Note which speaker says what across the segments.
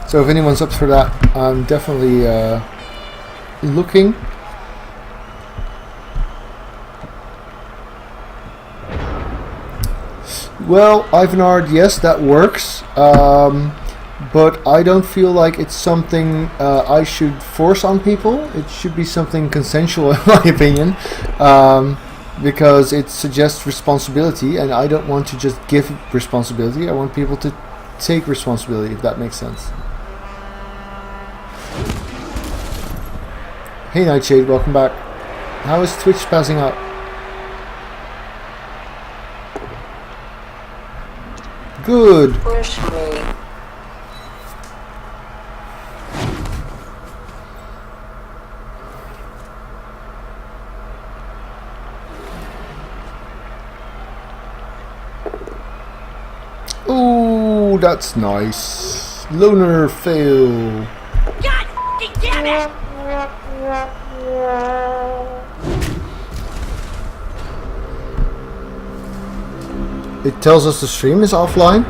Speaker 1: So if anyone's up for that, I'm definitely looking. Well, Ivanard, yes, that works. But I don't feel like it's something I should force on people. It should be something consensual, in my opinion, because it suggests responsibility, and I don't want to just give responsibility. I want people to take responsibility, if that makes sense. Hey Nightshade, welcome back. How is Twitch passing out? Good.
Speaker 2: Push me.
Speaker 1: Ooh, that's nice. Loner fail.
Speaker 2: God damn it!
Speaker 1: It tells us the stream is offline.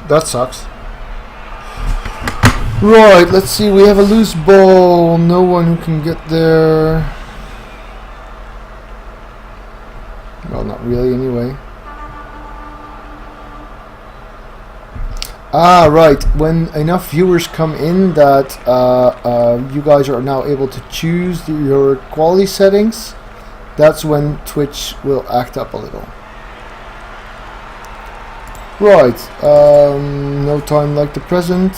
Speaker 1: That sucks. Right, let's see. We have a loose ball. No one who can get there. Well, not really anyway. Ah, right. When enough viewers come in that you guys are now able to choose your quality settings, that's when Twitch will act up a little. Right. No time like the present.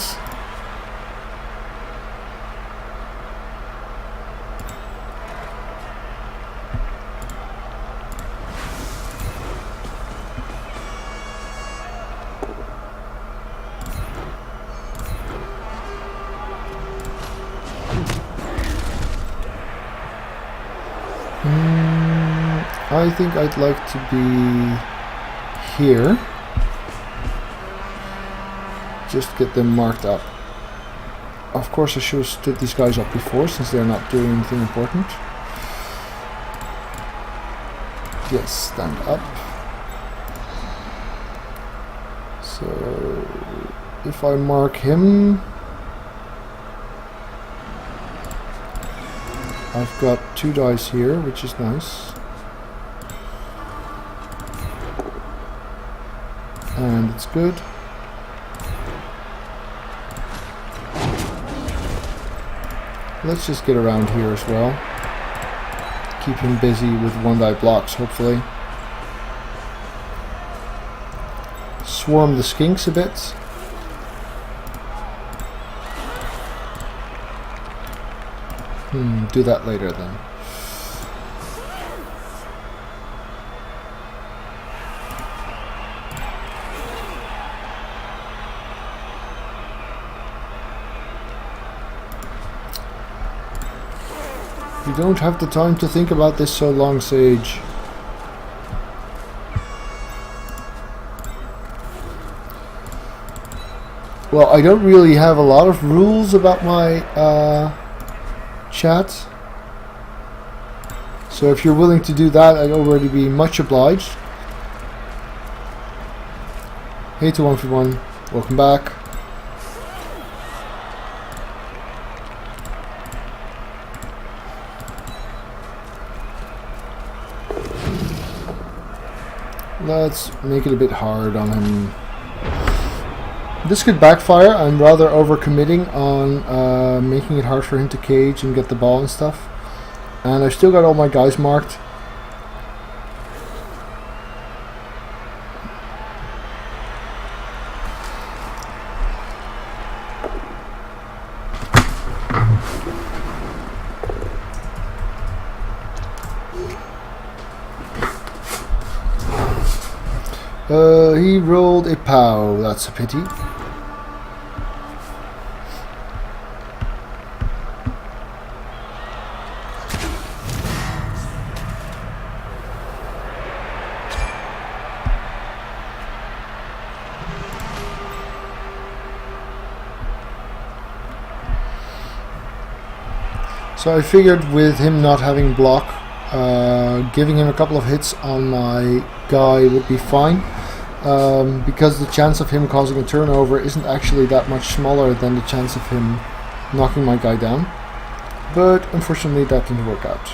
Speaker 1: I think I'd like to be here. Just get them marked up. Of course I should have stood these guys up before, since they're not doing anything important. Yes, stand up. So if I mark him, I've got 2 dice here, which is nice. And it's good. Let's just get around here as well. Keep him busy with 1-die blocks, hopefully. Swarm the skinks a bit. Do that later then. You don't have the time to think about this so long, Sage. Well, I don't really have a lot of rules about my chat. So if you're willing to do that, I'd already be much obliged. Hey to 1v1, welcome back. Let's make it a bit hard on him. This could backfire. I'm rather overcommitting on making it hard for him to cage and get the ball and stuff. And I've still got all my guys marked. He rolled a POW, that's a pity. So I figured with him not having block, giving him a couple of hits on my guy would be fine. because the chance of him causing a turnover isn't actually that much smaller than the chance of him knocking my guy down. But unfortunately that didn't work out.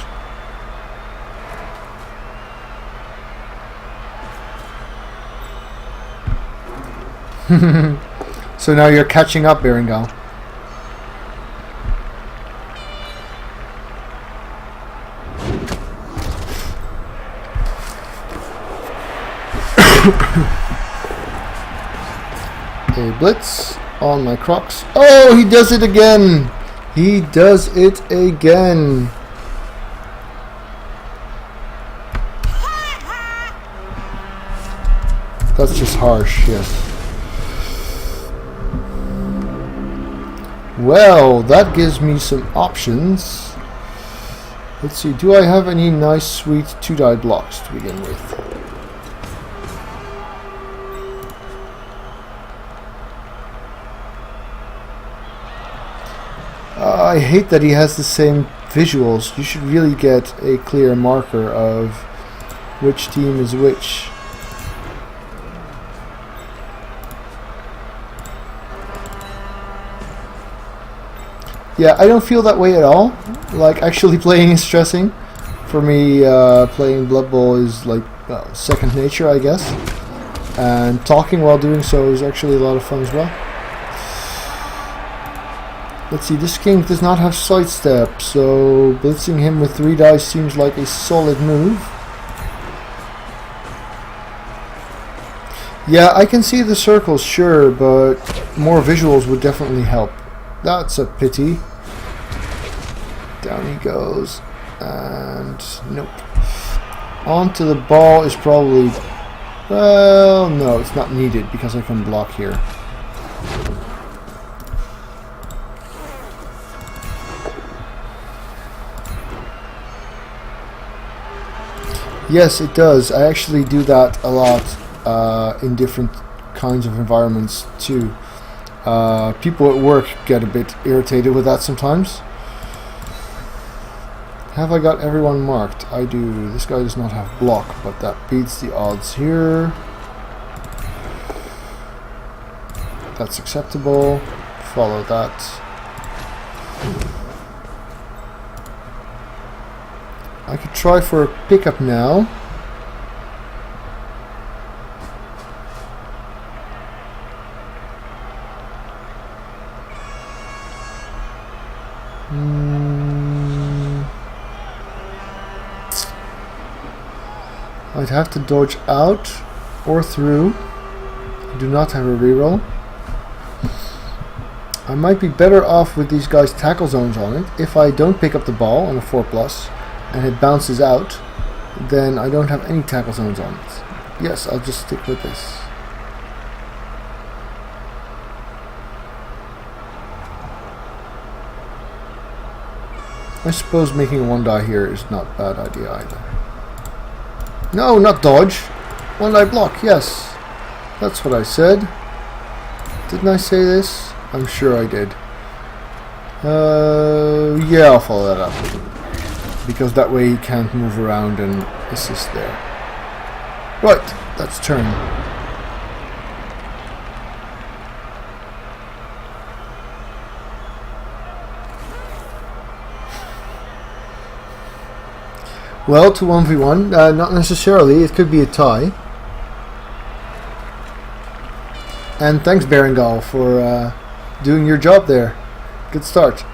Speaker 1: So now you're catching up, Berengal. A blitz on my Crocs. Oh, he does it again! He does it again! That's just harsh, yes. Well, that gives me some options. Let's see, do I have any nice sweet 2-die blocks to begin with? I hate that he has the same visuals. You should really get a clear marker of which team is which. Yeah, I don't feel that way at all. Like, actually playing is stressing. For me, playing Blood Bowl is like second nature, I guess. And talking while doing so is actually a lot of fun as well. Let's see, this king does not have sidestep, so blitzing him with 3 dice seems like a solid move. Yeah, I can see the circles, sure, but more visuals would definitely help. That's a pity. Down he goes, and nope. Onto the ball is probably, well, no, it's not needed because I can block here. Yes, it does. I actually do that a lot in different kinds of environments too. People at work get a bit irritated with that sometimes. Have I got everyone marked? I do. This guy does not have block, but that beats the odds here. That's acceptable. Follow that. I could try for a pickup now. I'd have to dodge out or through. I do not have a reroll. I might be better off with these guys' tackle zones on it. If I don't pick up the ball on a 4+, and it bounces out, then I don't have any tackle zones on it. Yes, I'll just stick with this. I suppose making a 1-die here is not a bad idea either. No, not dodge. 1-die block, yes. That's what I said. Didn't I say this? I'm sure I did. Yeah, I'll follow that up. Because that way he can't move around and assist there. Right, that's turn. Well, to 1v1, not necessarily, it could be a tie. And thanks Berengal for doing your job there. Good start.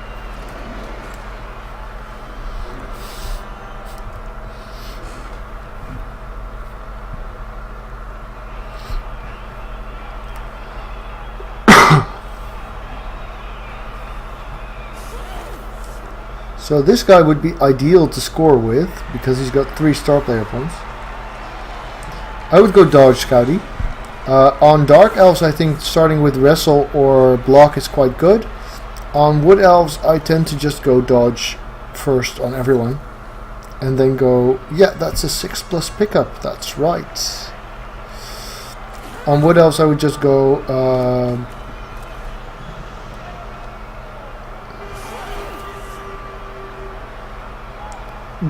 Speaker 1: So this guy would be ideal to score with because he's got 3 star player points. I would go dodge Scouty. On Dark Elves I think starting with wrestle or block is quite good. On Wood Elves I tend to just go dodge first on everyone. And then go, yeah, that's a 6+ pickup, that's right. On Wood Elves I would just go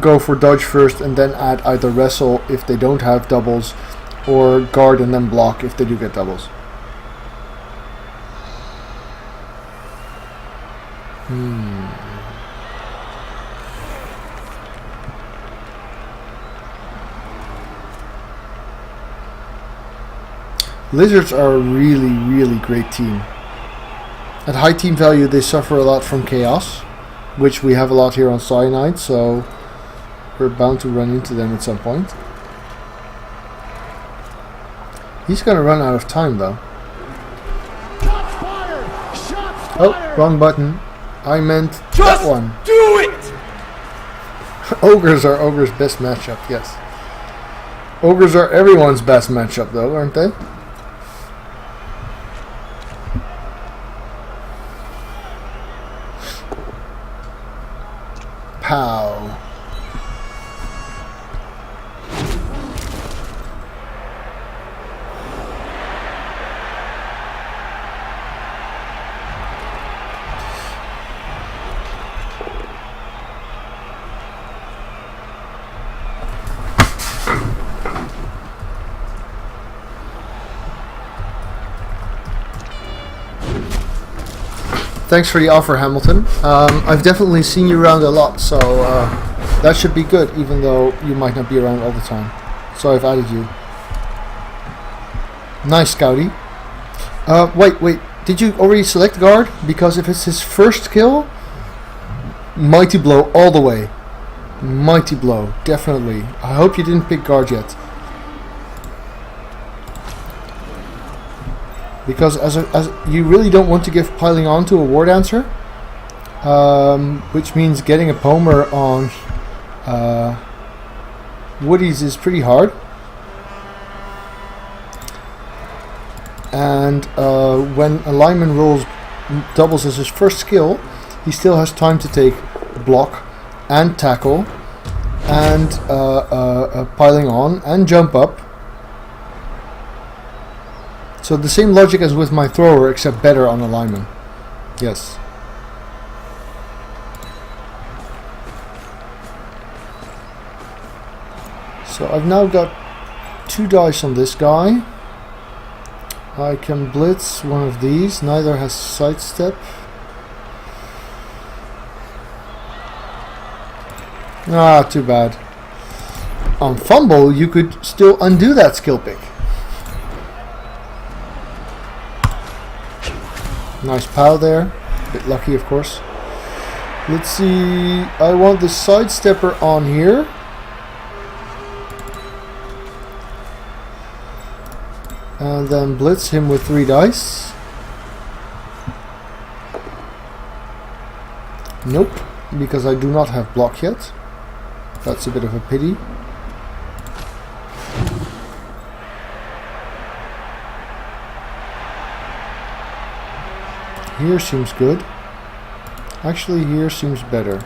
Speaker 1: go for dodge first and then add either wrestle if they don't have doubles, or guard and then block if they do get doubles. Lizards are a really, really great team. At high team value, they suffer a lot from chaos, which we have a lot here on Cyanide, so we're bound to run into them at some point. He's gonna run out of time though.
Speaker 3: Shots fired! Shots
Speaker 1: Oh,
Speaker 3: fired!
Speaker 1: wrong button. I meant
Speaker 3: Just
Speaker 1: that one.
Speaker 3: do it!
Speaker 1: Ogres are Ogre's best matchup, yes. Ogres are everyone's best matchup though, aren't they? Pow. Thanks for the offer, Hamilton. I've definitely seen you around a lot, so that should be good, even though you might not be around all the time. So I've added you. Nice, Scouty. Wait. Did you already select guard? Because if it's his first kill, Mighty Blow all the way. Mighty Blow, definitely. I hope you didn't pick guard yet. Because as you really don't want to give piling on to a war dancer, which means getting a Pomer on Woodies is pretty hard. And when a lineman rolls doubles as his first skill, he still has time to take block and tackle and piling on and jump up. So the same logic as with my thrower, except better on a lineman. Yes. So I've now got 2 dice on this guy. I can blitz one of these. Neither has sidestep. Ah, too bad. On fumble, you could still undo that skill pick. Nice pow there. Bit lucky, of course. Let's see. I want the sidestepper on here. And then blitz him with 3 dice. Nope, because I do not have block yet. That's a bit of a pity. Here seems good. Actually, here seems better.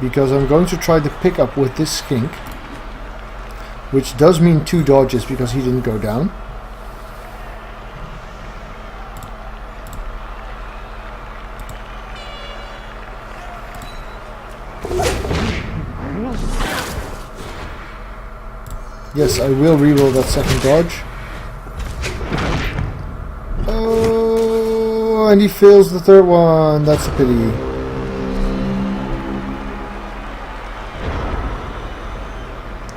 Speaker 1: Because I'm going to try the pickup with this skink, which does mean 2 dodges because he didn't go down. Yes, I will reroll that second dodge. Oh, and he fails the third one. That's a pity.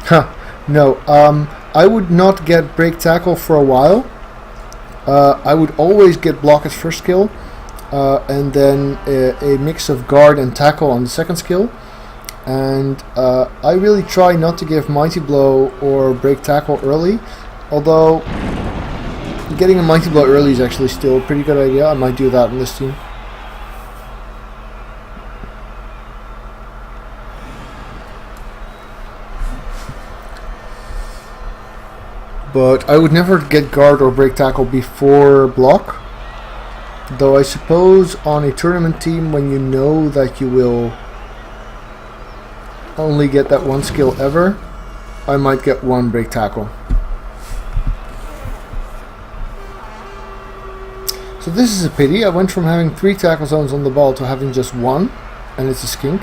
Speaker 1: Huh. No, I would not get break tackle for a while. I would always get block as first skill, and then a mix of guard and tackle on the second skill. And I really try not to give Mighty Blow or break tackle early, although getting a Mighty Blow early is actually still a pretty good idea. I might do that in this team. But I would never get guard or break tackle before block. Though I suppose on a tournament team, when you know that you will only get that one skill ever, I might get 1 break tackle. So this is a pity. I went from having 3 tackle zones on the ball to having just 1. and it's a skink.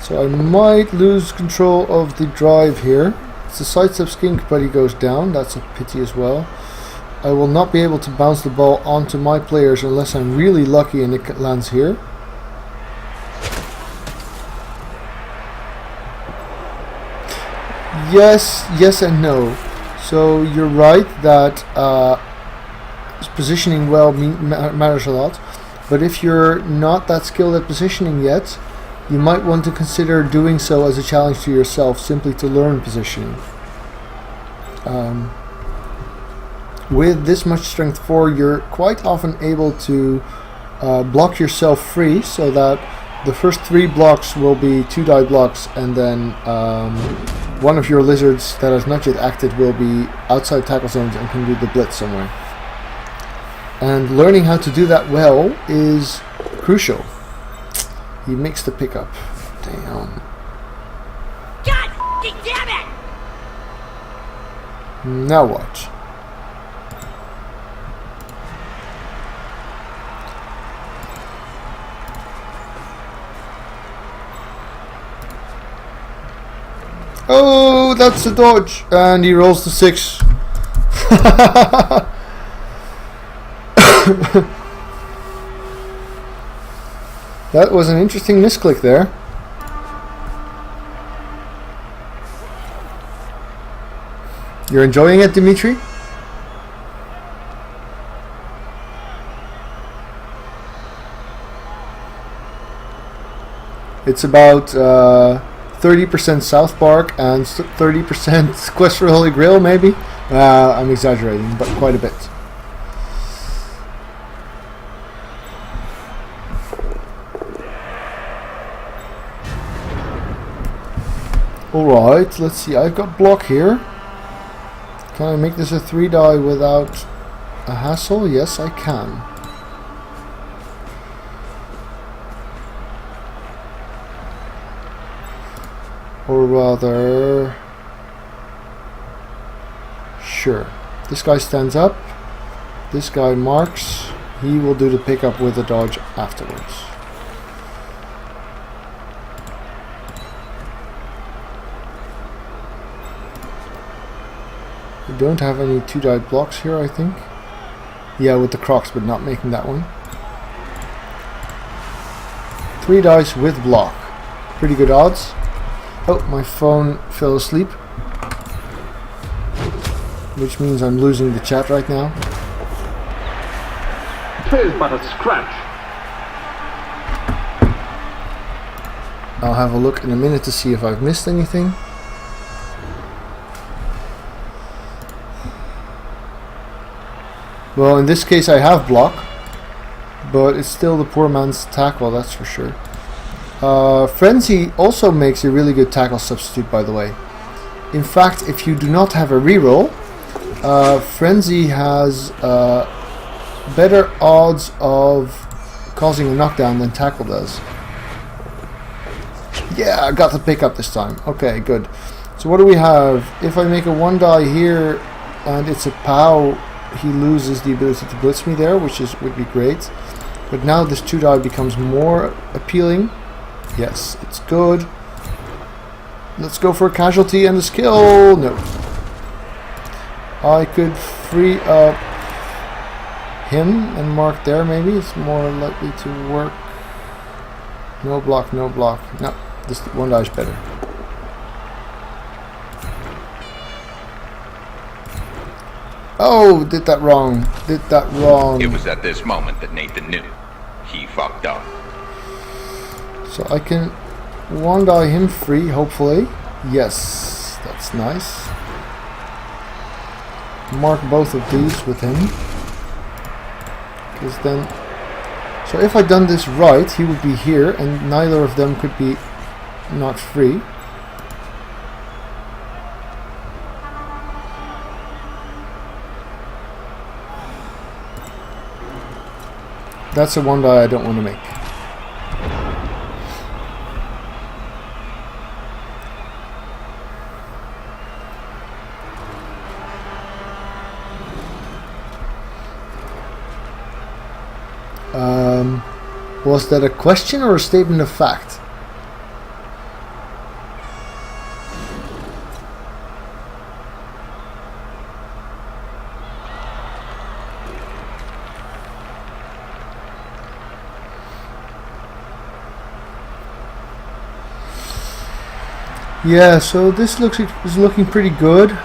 Speaker 1: So I might lose control of the drive here. It's a sidestep skink, but he goes down. That's a pity as well. I will not be able to bounce the ball onto my players unless I'm really lucky and it lands here. Yes and no. So you're right that positioning well matters a lot. But if you're not that skilled at positioning yet, you might want to consider doing so as a challenge to yourself, simply to learn positioning. With this much strength 4, you're quite often able to block yourself free, so that the first 3 blocks will be 2 die blocks, and then one of your lizards that has not yet acted will be outside tackle zones and can do the blitz somewhere. And learning how to do that well is crucial. He makes the pickup. Damn.
Speaker 2: God f***ing damn it!
Speaker 1: Now what? Oh, that's a dodge. And he rolls the 6. That was an interesting misclick there. You're enjoying it, Dimitri? It's about 30% South Park and 30% Quest for the Holy Grail, maybe? I'm exaggerating, but quite a bit. Alright, let's see. I've got block here. Can I make this a 3 die without a hassle? Yes, I can. Or rather... Sure. This guy stands up. This guy marks. He will do the pickup with the dodge afterwards. We don't have any 2 die blocks here, I think. Yeah, with the Crocs, but not making that one. 3 dice with block. Pretty good odds. Oh, my phone fell asleep. Which means I'm losing the chat right now.
Speaker 4: Tis but a scratch.
Speaker 1: I'll have a look in a minute to see if I've missed anything. Well, in this case I have block, but it's still the poor man's tackle, that's for sure. Frenzy also makes a really good tackle substitute, by the way. In fact, if you do not have a reroll, Frenzy has better odds of causing a knockdown than tackle does. Yeah, I got the pickup this time. Okay, good. So what do we have? If I make a 1 die here and it's a POW, he loses the ability to blitz me there, which would be great. But now this 2 die becomes more appealing. Yes, it's good. Let's go for a casualty and a skill. No. I could free up him and mark there, maybe. It's more likely to work. No block, no block. No, this 1 die is better. Oh, did that wrong. Did that wrong.
Speaker 5: It was at this moment that Nathan knew. He fucked up.
Speaker 1: So I can 1 die him free, hopefully. Yes, that's nice. Mark both of these with him. Because then... So if I'd done this right, he would be here, and neither of them could be not free. That's a 1 die I don't want to make. Was that a question or a statement of fact? Yeah, so this is looking pretty good.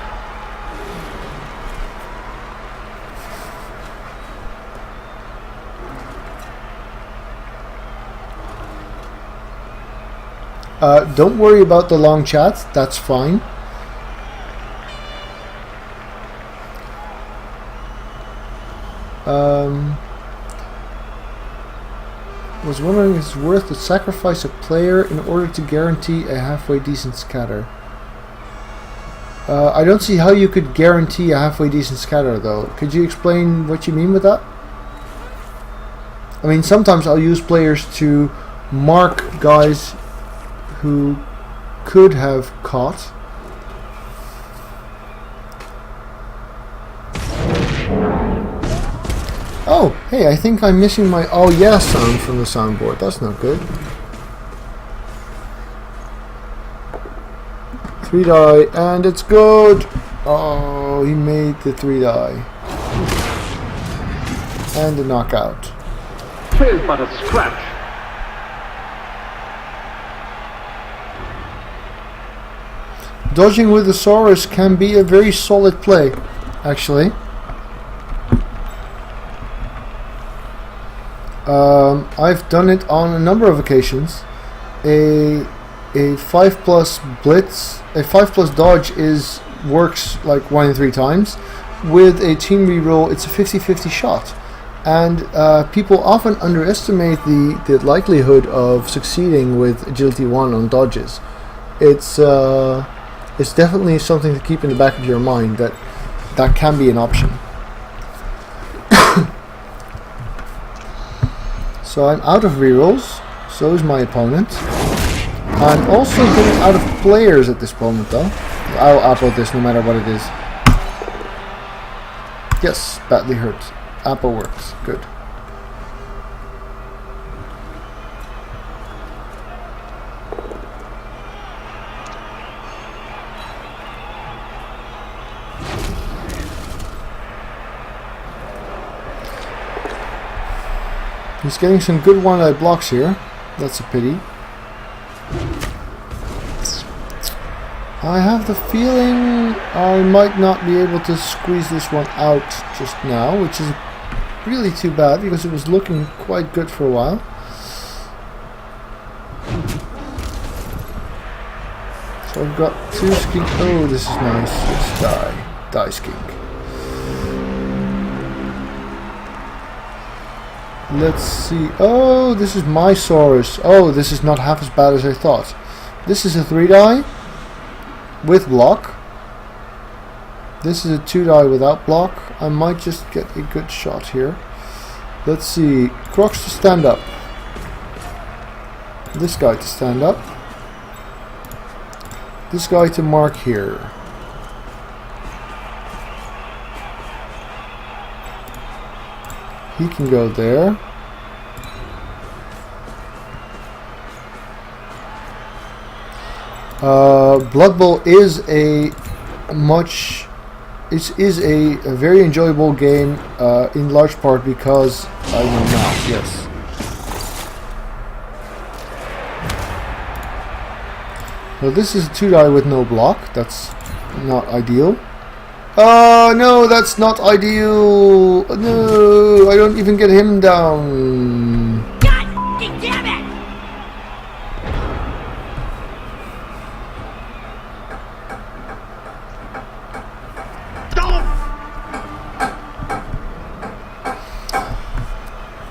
Speaker 1: Don't worry about the long chat, that's fine. Was wondering if it's worth to sacrifice a player in order to guarantee a halfway decent scatter. I don't see how you could guarantee a halfway decent scatter though. Could you explain what you mean with that? I mean, sometimes I'll use players to mark guys who could have caught. Oh, hey, I think I'm missing my oh yeah sound from the soundboard. That's not good. 3 die, and it's good! Oh, he made the 3 die. And the knockout.
Speaker 4: Failed but a scratch.
Speaker 1: Dodging with the Saurus can be a very solid play, actually. I've done it on a number of occasions. A 5+ blitz, a 5+ dodge works like 1 in 3 times. With a team reroll, it's a 50-50 shot, and people often underestimate the likelihood of succeeding with agility 1 on dodges. It's definitely something to keep in the back of your mind that can be an option. So I'm out of rerolls, so is my opponent. I'm also getting out of players at this moment though. I'll upload this no matter what it is. Yes, badly hurt. Apple works. Good. He's getting some good one-eye blocks here. That's a pity. I have the feeling I might not be able to squeeze this one out just now, which is really too bad because it was looking quite good for a while. So I've got 2 skink. Oh, this is nice. Let's die. Die skink. Let's see. Oh, this is my Saurus. Oh, this is not half as bad as I thought. This is a 3 die with block. This is a 2 die without block. I might just get a good shot here. Let's see. Crocs to stand up. This guy to stand up. This guy to mark here. He can go there. Blood Bowl is a very enjoyable game in large part because I know now. Yes. Well, this is a 2 die with no block. That's not ideal. No, that's not ideal. No, I don't even get him down.
Speaker 2: God damn it!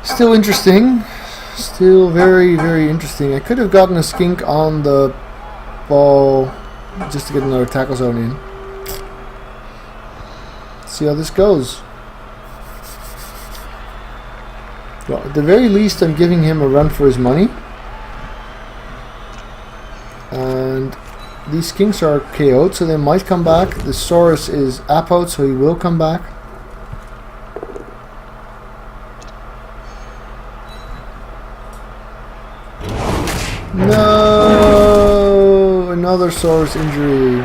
Speaker 1: Still interesting. Still very, very interesting. I could have gotten a skink on the ball just to get another tackle zone in. See how this goes. Well, at the very least I'm giving him a run for his money. And these skinks are KO'd, so they might come back. The Saurus is apoed, so he will come back. another Soros injury.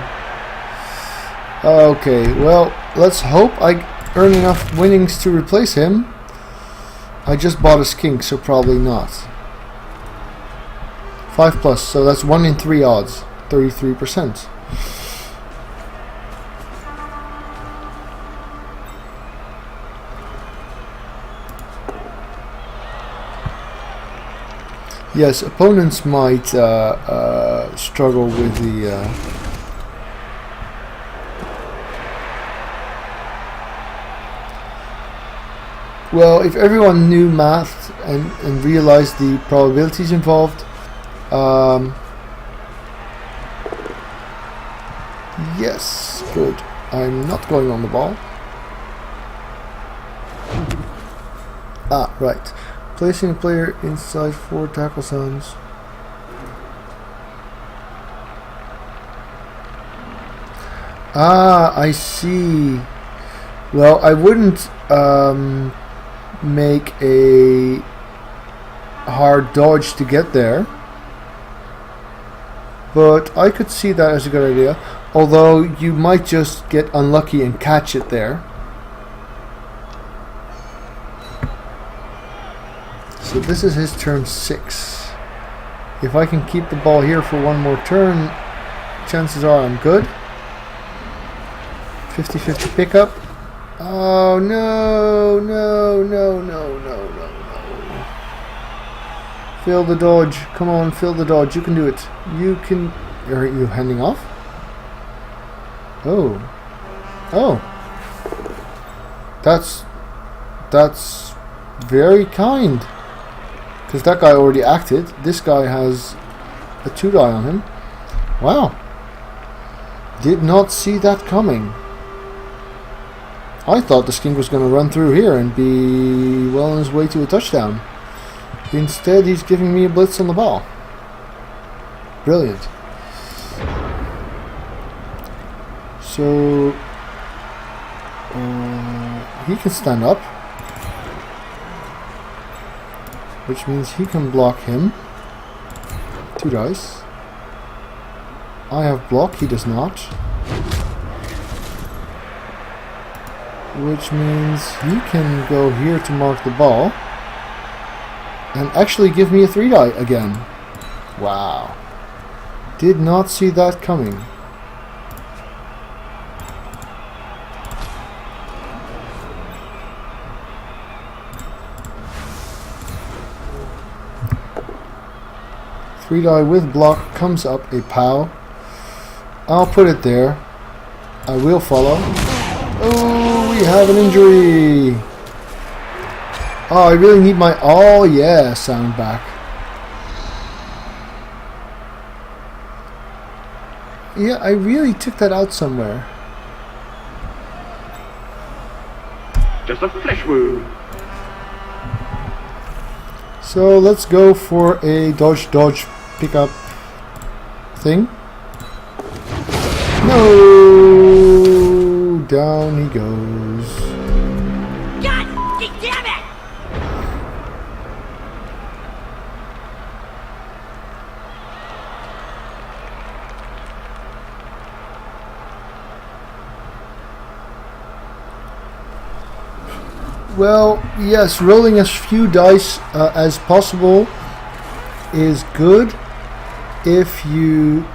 Speaker 1: Okay, well, let's hope I earn enough winnings to replace him. I just bought a skink, so probably not. 5+, so that's 1 in 3 odds. 33%. Yes, opponents might struggle with the... Well, if everyone knew math and realized the probabilities involved, yes, good. I'm not going on the ball. Ah, right. Placing a player inside 4 tackle zones. Ah, I see. Well, I wouldn't make a hard dodge to get there, but I could see that as a good idea. Although you might just get unlucky and catch it there. So this is his turn 6. If I can keep the ball here for one more turn, chances are I'm good. 50-50 pickup. Oh no, no, no, no, no, no, no. Fill the dodge. Come on, fill the dodge. You can do it. You can... Are you handing off? Oh. Oh. That's very kind. Because that guy already acted. This guy has a 2 die on him. Wow. Did not see that coming. I thought the skink was going to run through here and be well on his way to a touchdown. Instead, he's giving me a blitz on the ball. Brilliant. So, he can stand up, which means he can block him. 2 dice. I have block, he does not. Which means he can go here to mark the ball and actually give me a 3 die again. Wow. Did not see that coming. Three die with block comes up a POW. I'll put it there. I will follow. Oh, we have an injury. Oh, I really need my "oh yeah" sound back. Yeah, I really took that out somewhere.
Speaker 4: Just a flesh wound.
Speaker 1: So let's go for a dodge pickup thing. No, down he goes.
Speaker 2: God damn it!
Speaker 1: Well, yes, rolling as few dice as possible is good if you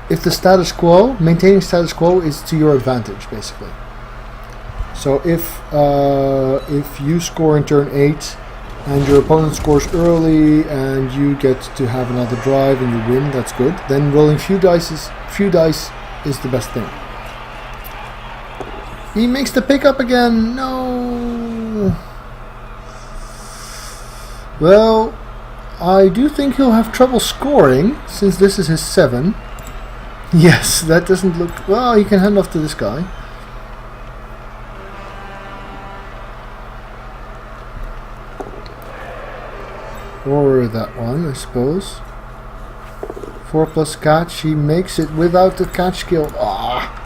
Speaker 1: if the status quo, maintaining status quo, is to your advantage, basically. So if you score in turn 8 and your opponent scores early and you get to have another drive and you win, that's good. Then rolling few dice is the best thing. He makes the pickup again. No. Well, I do think he'll have trouble scoring since this is his 7. Yes, that doesn't look... Well, he can hand off to this guy. Or that one, I suppose. 4+ catch. He makes it without the catch skill. Ah.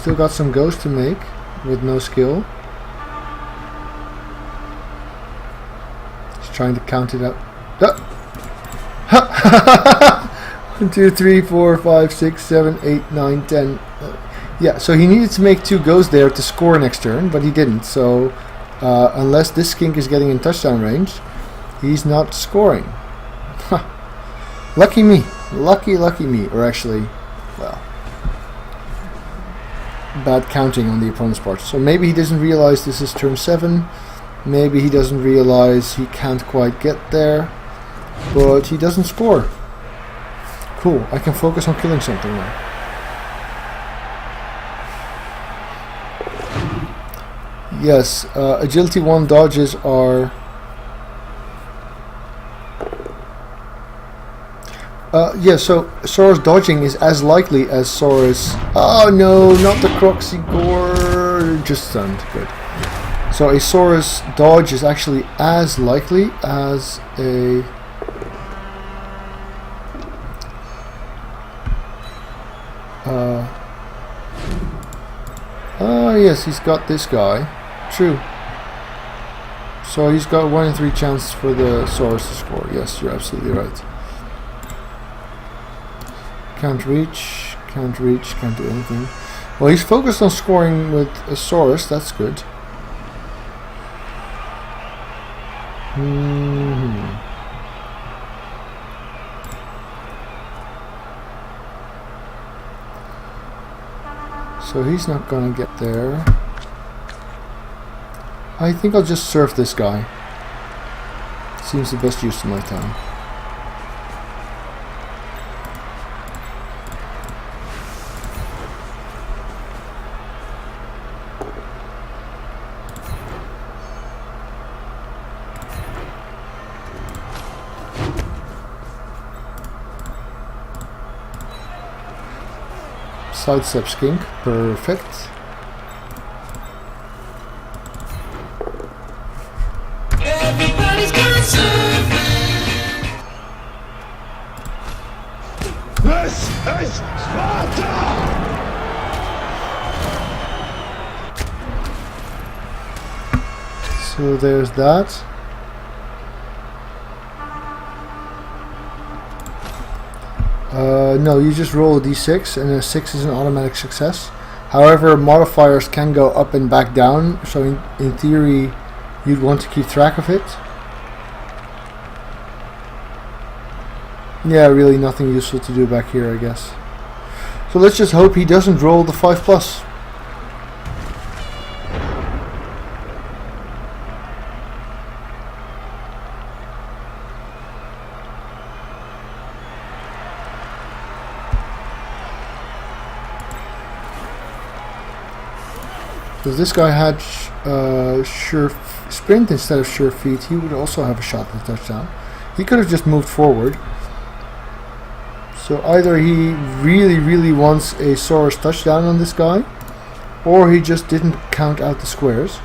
Speaker 1: Still got some goes to make with no skill. He's trying to count it up. 1, 2, 3, 4, 5, 6, 7, 8, 9, 10. Yeah, so he needed to make 2 goes there to score next turn, but he didn't. So unless this skink is getting in touchdown range, he's not scoring. Lucky me. Lucky me. Or actually, well, bad counting on the opponent's part. So maybe he doesn't realize this is turn 7. Maybe he doesn't realize he can't quite get there. But he doesn't score. Cool, I can focus on killing something now. Yes, agility 1 dodges are... yeah, so Sora's dodging is as likely as Sora's... Oh no, not the Croxy Gore! Just stunned, good. So a Sora's dodge is actually as likely as a... yes, he's got this guy. True. So he's got 1 in 3 chance for the Saurus to score. Yes, you're absolutely right. Can't reach, can't do anything. Well, he's focused on scoring with a Saurus, that's good. So he's not gonna get there. I think I'll just surf this guy. Seems the best use of my time. Sidestep skink, perfect.
Speaker 2: Everybody's got surfing.
Speaker 3: This is Sparta!
Speaker 1: So there's that. No, you just roll a d6 and a 6 is an automatic success. However, modifiers can go up and back down, so in theory you'd want to keep track of it. Yeah, really nothing useful to do back here, I guess. So let's just hope he doesn't roll the 5+. If this guy had sure sprint instead of sure feet, he would also have a shot at the touchdown. He could have just moved forward. So either he really wants a Saurus touchdown on this guy, or he just didn't count out the squares.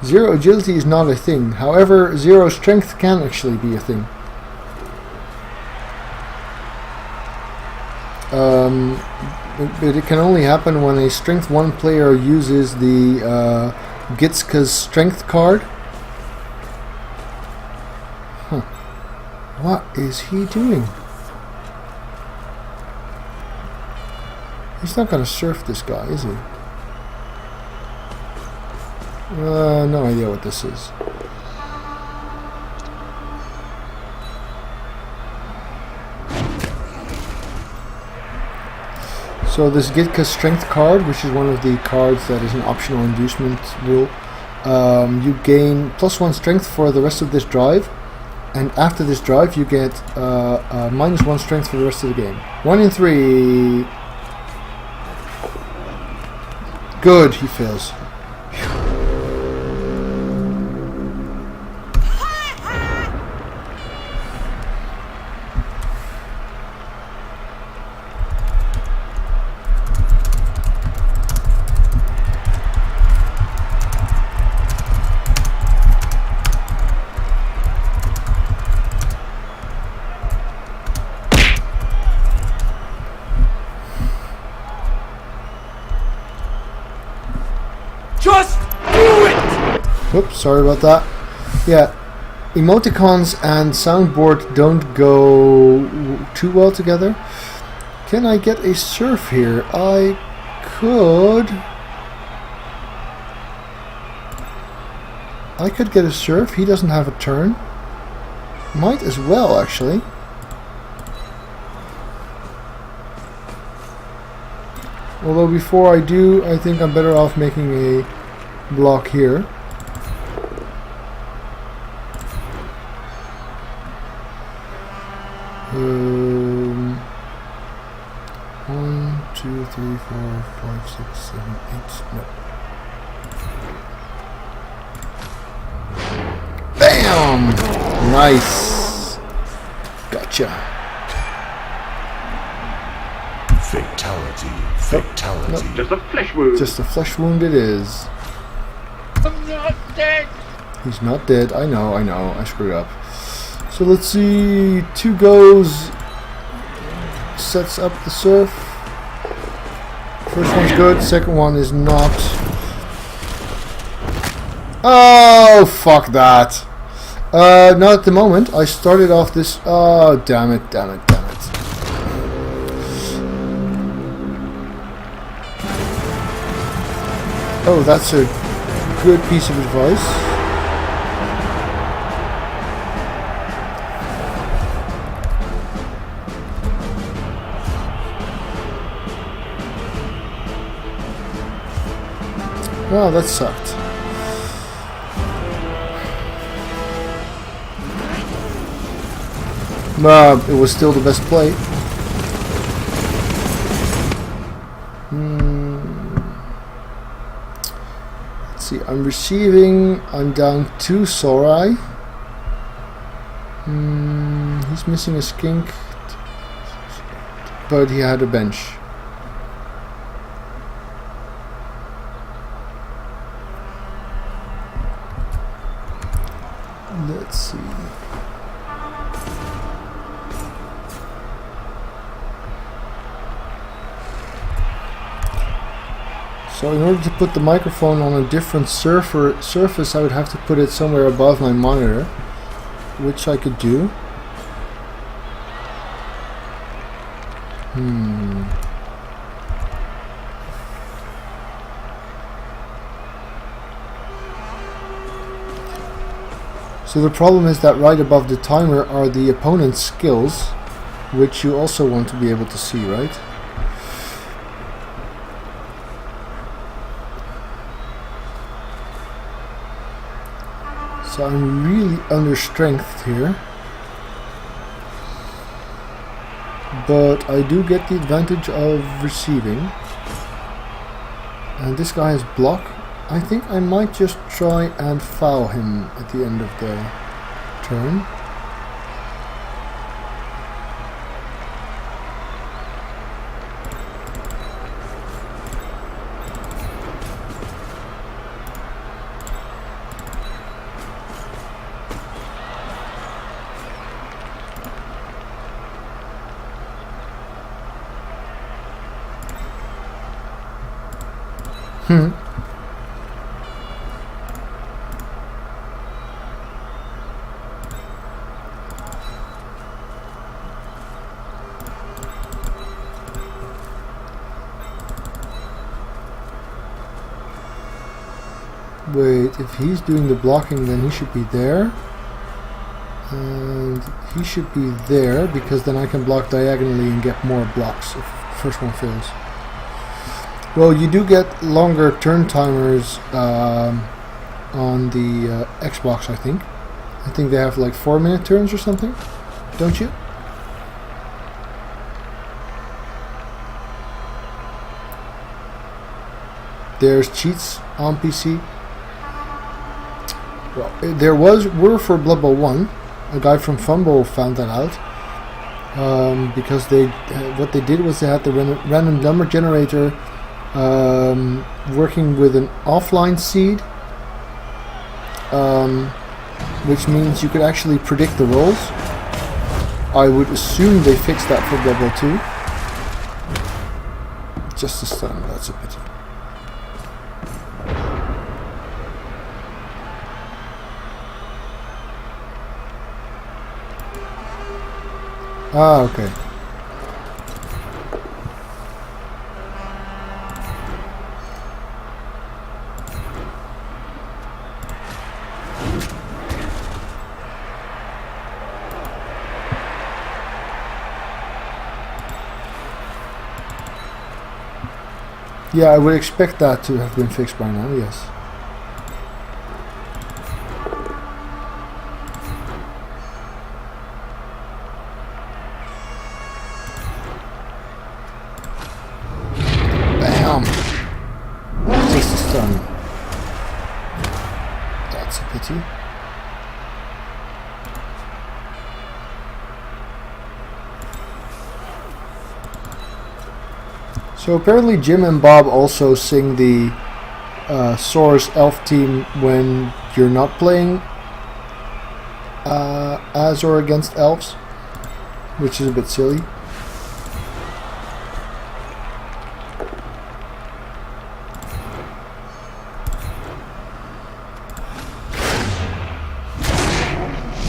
Speaker 1: Zero agility is not a thing. However, 0 strength can actually be a thing. But it can only happen when a strength 1 player uses the Gitska's strength card. Huh. What is he doing? He's not gonna surf this guy, is he? No idea what this is. So this Gitka's strength card, which is one of the cards that is an optional inducement rule, you gain +1 strength for the rest of this drive, and after this drive you get -1 strength for the rest of the game. 1 in 3. Good, he fails.
Speaker 3: Just do it!
Speaker 1: Oops, sorry about that. Yeah, emoticons and soundboard don't go too well together. Can I get a surf here? I could. I could get a surf. He doesn't have a turn. Might as well, actually. Although before I do, I think I'm better off making a block here. One, two, three, 4, 5, 6, 7, 8. No. Bam! Nice. Gotcha.
Speaker 3: Fatality. Fatality.
Speaker 4: Just a flesh wound.
Speaker 1: Just a flesh wound it is.
Speaker 3: I'm not dead.
Speaker 1: He's not dead. I know. I screwed up. So let's see. 2 goes. Sets up the surf. First one's good. Second one is not. Oh, fuck that. Not at the moment. I started off this. Oh, damn it. Oh, that's a good piece of advice. Wow, that sucked. It was still the best play. Let's see, I'm receiving. I'm down 2 Sorai. He's missing a skink, but he had a bench. Let's see. So in order to put the microphone on a different surface, I would have to put it somewhere above my monitor, which I could do. So the problem is that right above the timer are the opponent's skills, which you also want to be able to see, right? So I'm really under strength here. But I do get the advantage of receiving. And this guy has block. I think I might just try and foul him at the end of the turn. Wait, if he's doing the blocking, then he should be there. And he should be there, because then I can block diagonally and get more blocks if the first one fails. Well, you do get longer turn timers on the Xbox, I think. I think they have like 4-minute turns or something, don't you? There's cheats on PC. Well, there were for Blood Bowl 1. A guy from Fumble found that out. Because what they did was they had the random number generator working with an offline seed, which means you could actually predict the rolls. I would assume they fixed that for Blood Bowl 2. Just a stun, that's a pity. Ah, okay. Yeah, I would expect that to have been fixed by now, yes. Bam! Just a stun. That's a pity. So apparently Jim and Bob also sing the Sora's Elf team when you're not playing as or against elves, which is a bit silly.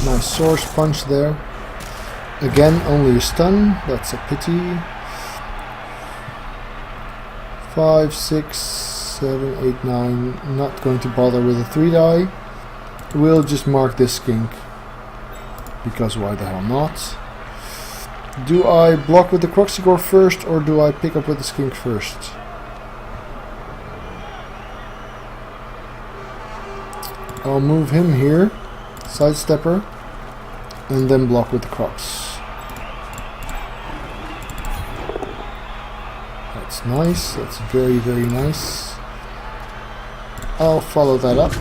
Speaker 1: Nice source punch there. Again, only a stun, that's a pity. 5, 6, 7, 8, 9. Not going to bother with a 3-die. We'll just mark this skink. Because why the hell not? Do I block with the Croxigore first or do I pick up with the skink first? I'll move him here. Sidestepper. And then block with the Crocs. That's nice, that's very, very nice. I'll follow that up.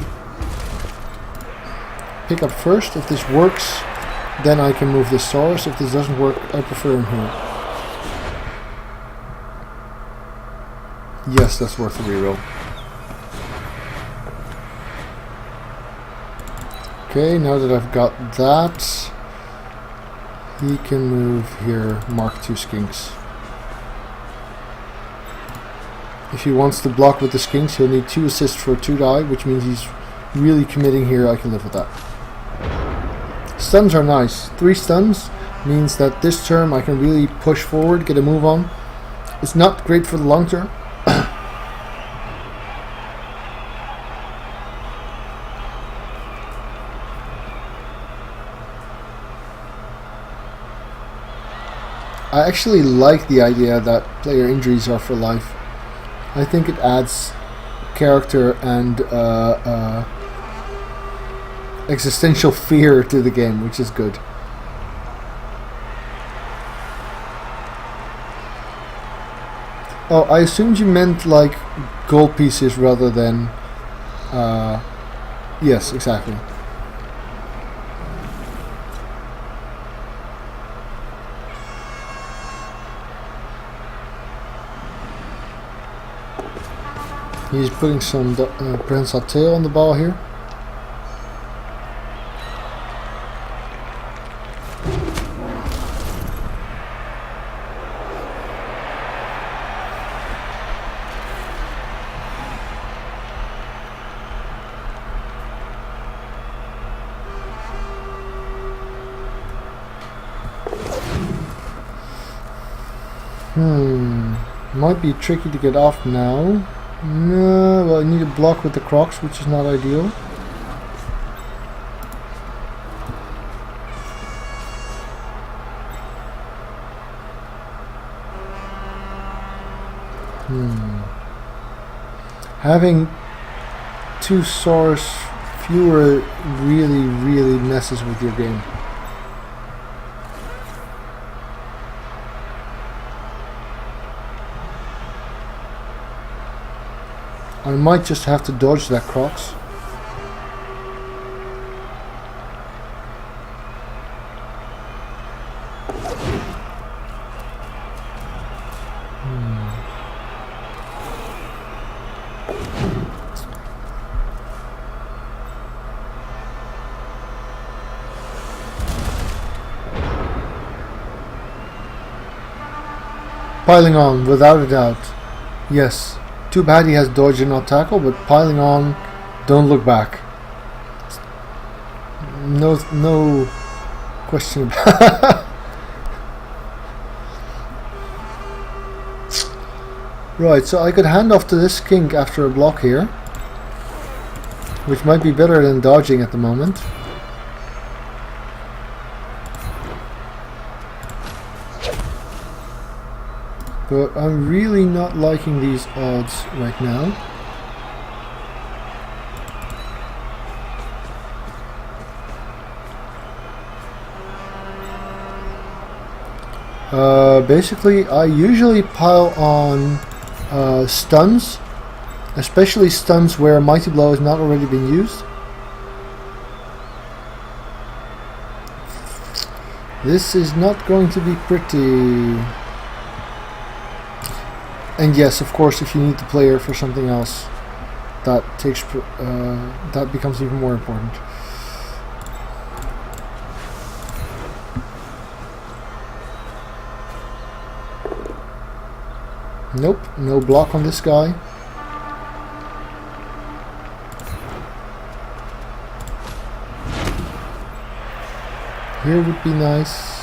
Speaker 1: Pick up first. If this works, then I can move this Saurus. If this doesn't work, I prefer him here. Yes, that's worth a reroll. Okay, now that I've got that, he can move here, mark 2 skinks. If he wants to block with the skinks, he'll need 2 assists for a 2-die, which means he's really committing here. I can live with that. Stuns are nice. 3 stuns means that this term I can really push forward, get a move on. It's not great for the long term. I actually like the idea that player injuries are for life. I think it adds character and existential fear to the game, which is good. Oh, I assumed you meant like gold pieces rather than... yes, exactly. He's putting some prehensile tail on the ball here. Might be tricky to get off now. No, well, I need a block with the Crocs, which is not ideal. Having 2 Saurus fewer really messes with your game. I might just have to dodge that Crocs. Piling on, without a doubt. Yes. Too bad he has dodge and not tackle, but piling on, don't look back. No question about Right, so I could hand off to this skink after a block here, which might be better than dodging at the moment. But I'm really not liking these odds right now. Basically, I usually pile on stuns, especially stuns where Mighty Blow has not already been used. This is not going to be pretty. And yes, of course, if you need the player for something else, that that becomes even more important. Nope, no block on this guy. Here would be nice.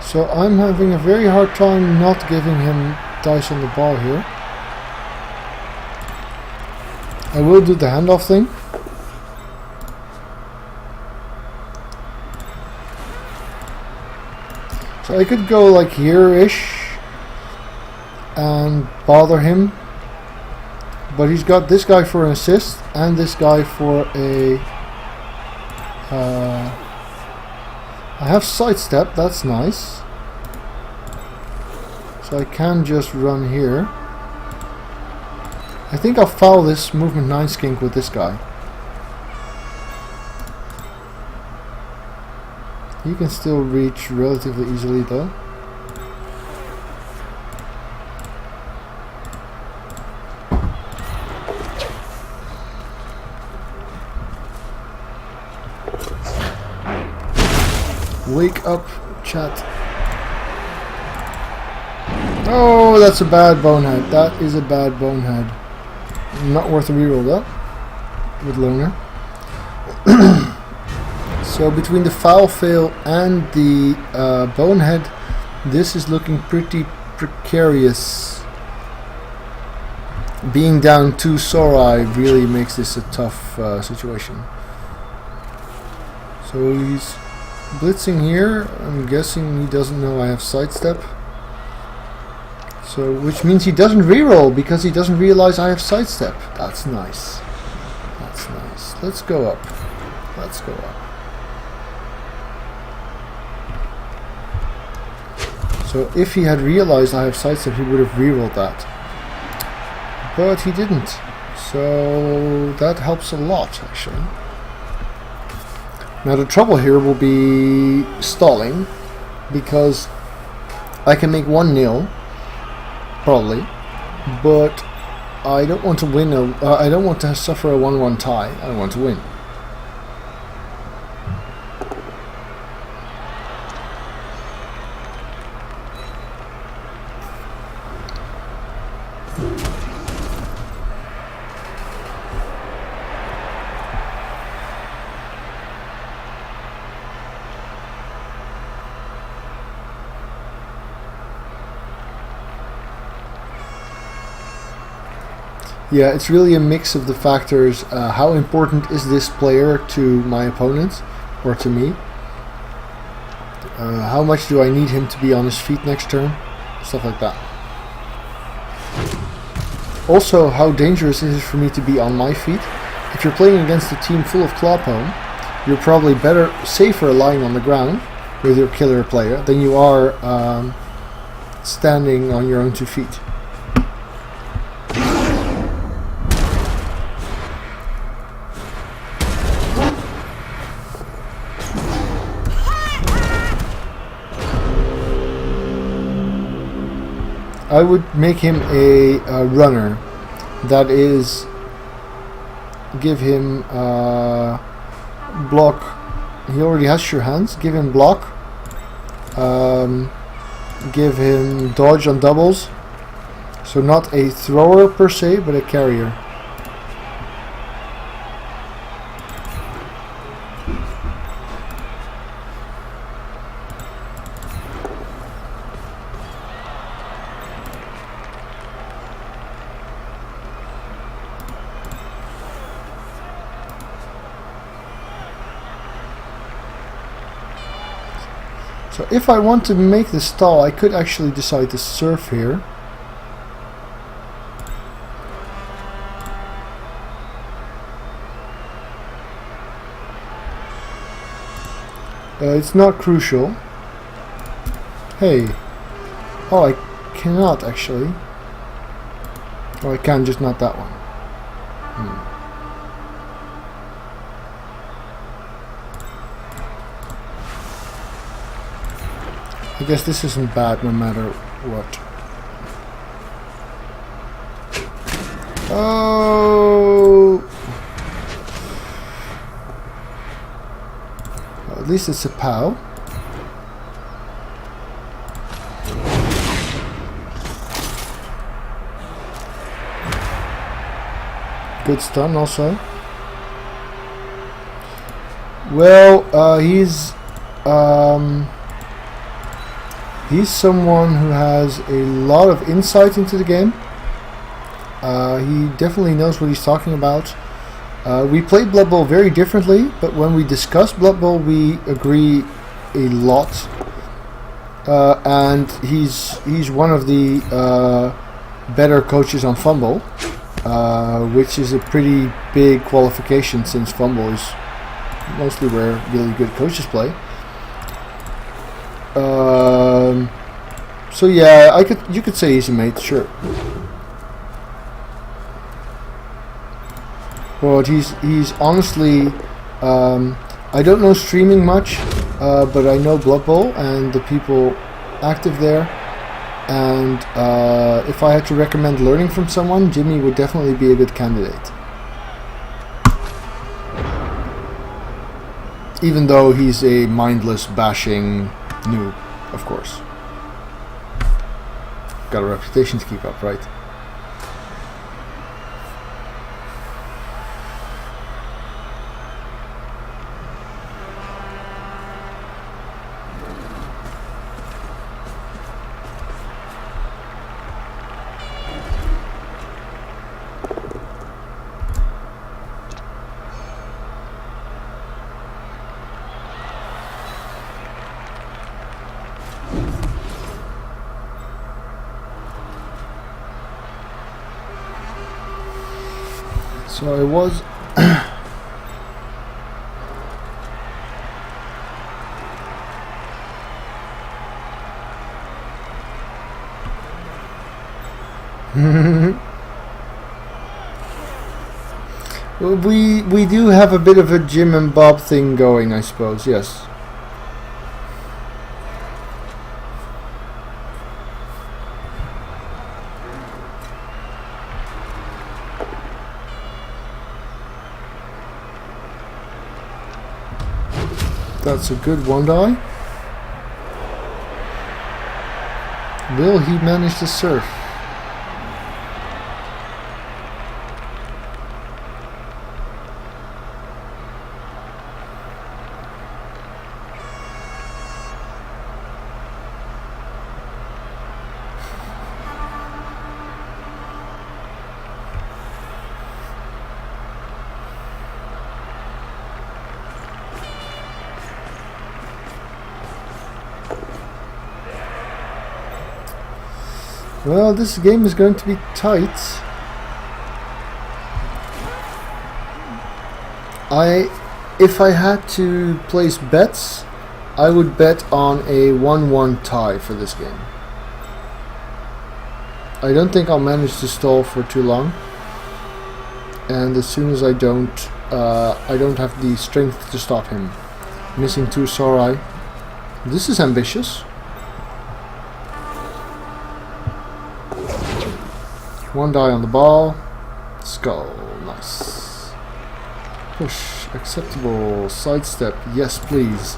Speaker 1: So I'm having a very hard time not giving him dice on the ball here. I will do the handoff thing. So I could go like here-ish and bother him. But he's got this guy for an assist and this guy for a... I have sidestep, that's nice. So I can just run here. I think I'll foul this movement 9 skink with this guy. He can still reach relatively easily though. Wake up, chat. Oh, that's a bad bonehead. That is a bad bonehead. Not worth a reroll though, with Loner. So between the foul fail and the bonehead, this is looking pretty precarious. Being down 2 Sorai really makes this a tough situation. So he's blitzing here. I'm guessing he doesn't know I have sidestep. So, which means he doesn't reroll because he doesn't realize I have sidestep. That's nice. That's nice. Let's go up. Let's go up. So if he had realized I have sidestep, he would have rerolled that. But he didn't. So that helps a lot, actually. Now the trouble here will be stalling, because I can make 1-0. Probably, but I don't want to win. I don't want to suffer a 1-1 tie. I want to win. Yeah, it's really a mix of the factors. How important is this player to my opponent or to me? How much do I need him to be on his feet next turn? Stuff like that. Also, how dangerous is it for me to be on my feet? If you're playing against a team full of Clawpone, you're probably safer lying on the ground with your killer player than you are standing on your own 2 feet. I would make him a runner. That is, give him block. He already has sure hands. Give him block. Give him dodge on doubles. So not a thrower per se, but a carrier. So if I want to make the stall, I could actually decide to serve here. It's not crucial. Hey. Oh, I cannot actually. Oh, I can, just not that one. I guess this isn't bad no matter what. Oh! Well, at least it's a POW. Good stun also. Well, he's someone who has a lot of insight into the game. He definitely knows what he's talking about. We play Blood Bowl very differently, but when we discuss Blood Bowl, we agree a lot. And he's one of the better coaches on Fumble, which is a pretty big qualification since Fumble is mostly where really good coaches play. So yeah, you could say he's a mate, sure. But he's honestly, I don't know streaming much, but I know Blood Bowl and the people active there. And if I had to recommend learning from someone, Jimmy would definitely be a good candidate. Even though he's a mindless bashing noob, of course. Got a reputation to keep up, right? So I was well, we do have a bit of a Jim and Bob thing going, I suppose, yes. That's a good one die. Will he manage to surf? Well, this game is going to be tight. If I had to place bets, I would bet on a 1-1 tie for this game. I don't think I'll manage to stall for too long. And as soon as I don't have the strength to stop him. Missing 2 Sorai. This is ambitious. One die on the ball. Skull. Nice. Push. Acceptable. Sidestep. Yes, please.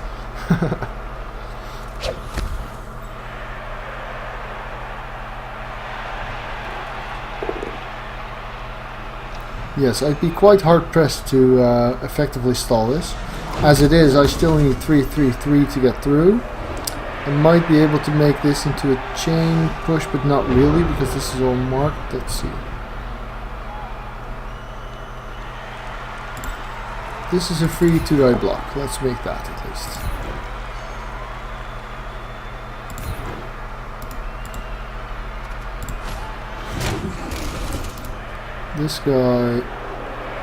Speaker 1: Yes, I'd be quite hard pressed to effectively stall this. As it is, I still need 3-3-3 to get through. I might be able to make this into a chain push, but not really, because this is all marked. Let's see. This is a free 2-die block. Let's make that at least. This guy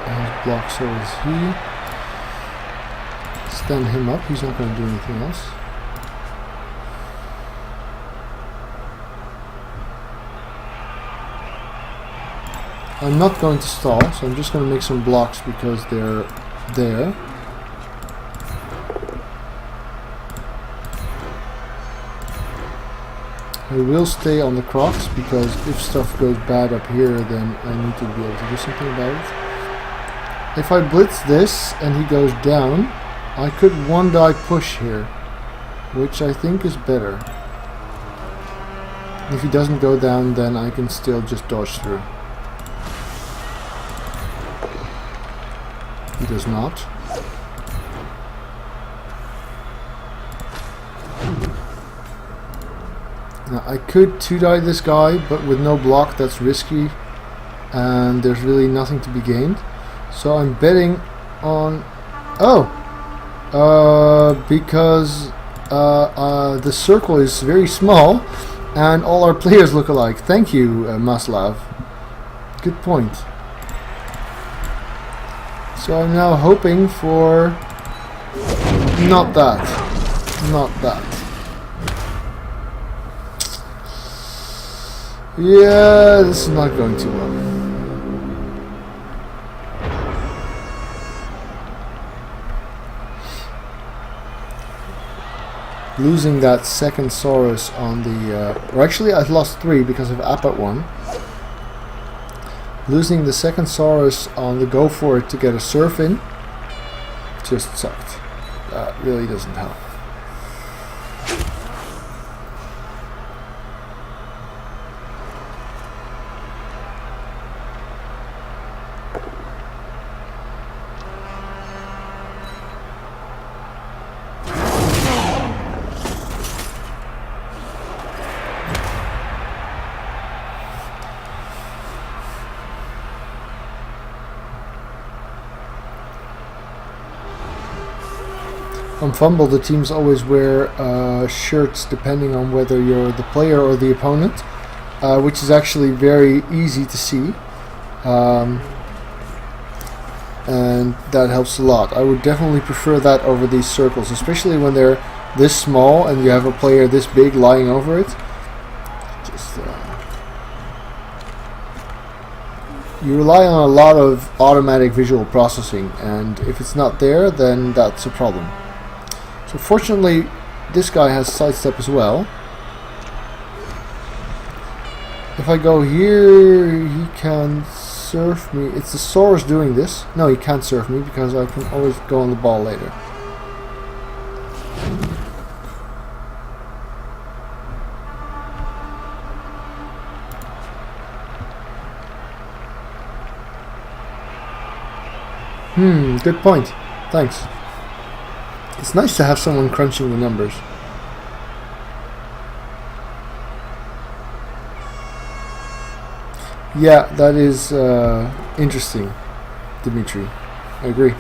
Speaker 1: has blocked, so is he. Stand him up, he's not going to do anything else. I'm not going to stall, so I'm just going to make some blocks because they're there. I will stay on the Crocs because if stuff goes bad up here, then I need to be able to do something about it. If I blitz this and he goes down, I could 1-die push here, which I think is better. If he doesn't go down, then I can still just dodge through. He does not. Now I could 2-die this guy, but with no block that's risky and there's really nothing to be gained. So I'm betting on... because the circle is very small and all our players look alike. Thank you, Maslav. Good point. So I'm now hoping for... not that. Not that. Yeah, this is not going too well. Losing that second Saurus on the... or actually I've lost 3 because of Apat 1. Losing the second Saurus on the go for it to get a surf in just sucked. That really doesn't help. On Fumble, the teams always wear shirts depending on whether you're the player or the opponent, which is actually very easy to see, and that helps a lot. I would definitely prefer that over these circles, especially when they're this small and you have a player this big lying over it. Just you rely on a lot of automatic visual processing, and if it's not there, then that's a problem. So fortunately, this guy has sidestep as well. If I go here, he can surf me. It's the Saurus doing this. No, he can't surf me because I can always go on the ball later. Good point. Thanks. It's nice to have someone crunching the numbers. Yeah, that is interesting, Dimitri. I agree.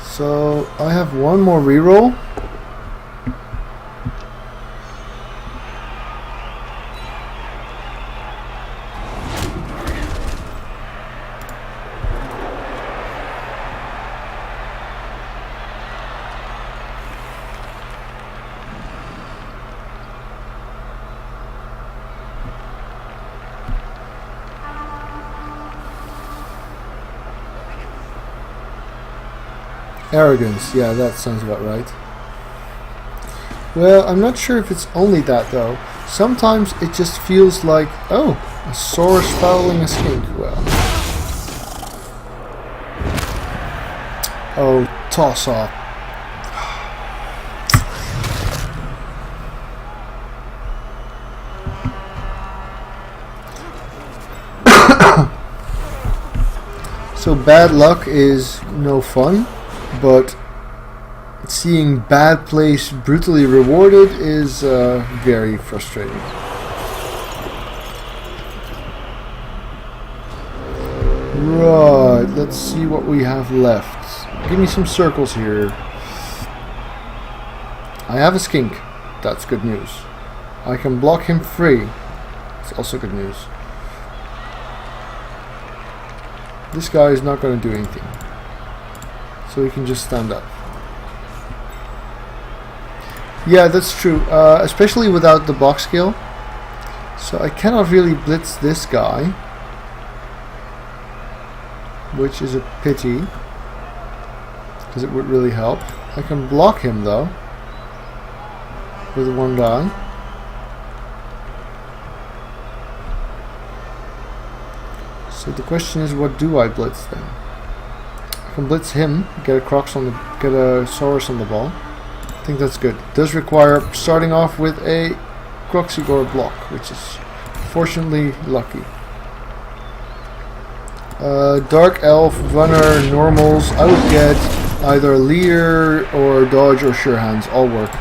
Speaker 1: So I have one more reroll. Arrogance, yeah, that sounds about right. Well, I'm not sure if it's only that though. Sometimes it just feels like, oh, a Saurus fouling a skink. Well, Oh, toss up. So bad luck is no fun, but seeing bad plays brutally rewarded is very frustrating. Right, let's see what we have left. Give me some circles here. I have a skink. That's good news. I can block him free. It's also good news. This guy is not going to do anything. So he can just stand up. Yeah, that's true. Especially without the box skill. So I cannot really blitz this guy. Which is a pity. Because it would really help. I can block him though. With one guy. So the question is, what do I blitz then? I can blitz him, get a Saurus on the ball. I think that's good. It does require starting off with a Kroxigor block, which is fortunately lucky. Dark Elf, Runner, Normals. I would get either Leader or Dodge or Sure Hands. All work.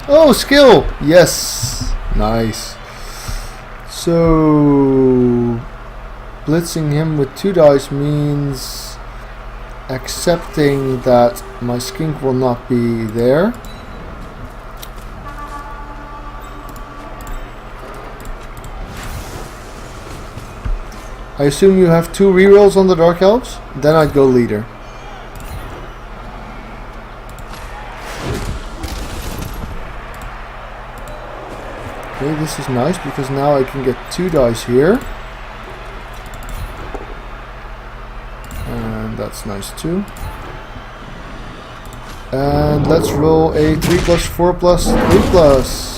Speaker 1: Oh, skill! Yes! Nice. So blitzing him with 2 dice means accepting that my skink will not be there. I assume you have 2 rerolls on the Dark Elves? Then I'd go Leader. Okay, this is nice because now I can get 2 dice here. And that's nice too. And let's roll a 3 plus 4 plus 3 plus.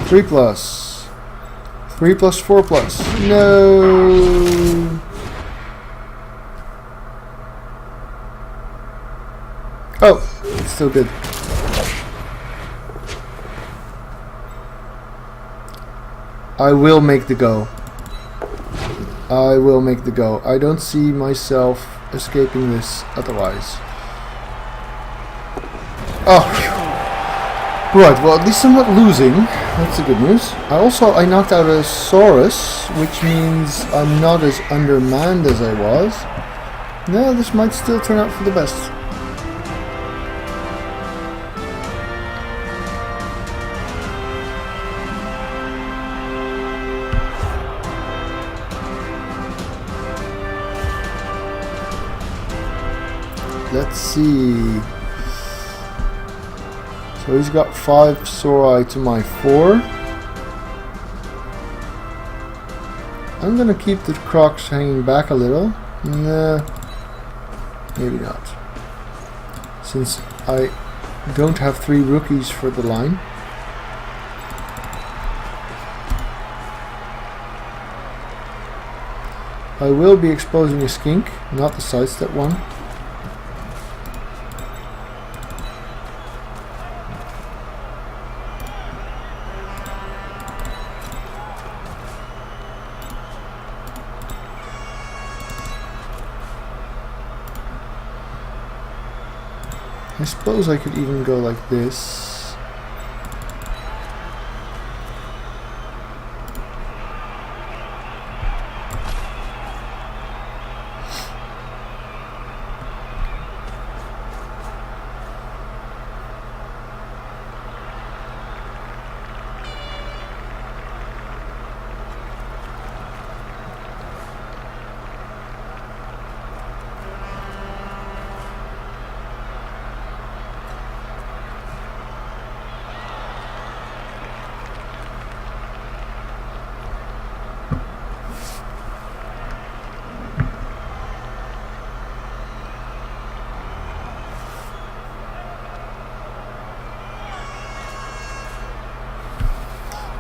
Speaker 1: 3 plus. 3 plus 4 plus. No. Oh, it's still good. I will make the go. I will make the go. I don't see myself escaping this otherwise. Oh, phew. Right, well at least I'm not losing. That's the good news. I knocked out a Saurus, which means I'm not as undermanned as I was. No, this might still turn out for the best. Let's see. So he's got 5 Sorai to my 4. I'm gonna keep the Crocs hanging back a little. Nah, maybe not. Since I don't have 3 rookies for the line. I will be exposing a skink, not the sidestep one. I suppose I could even go like this.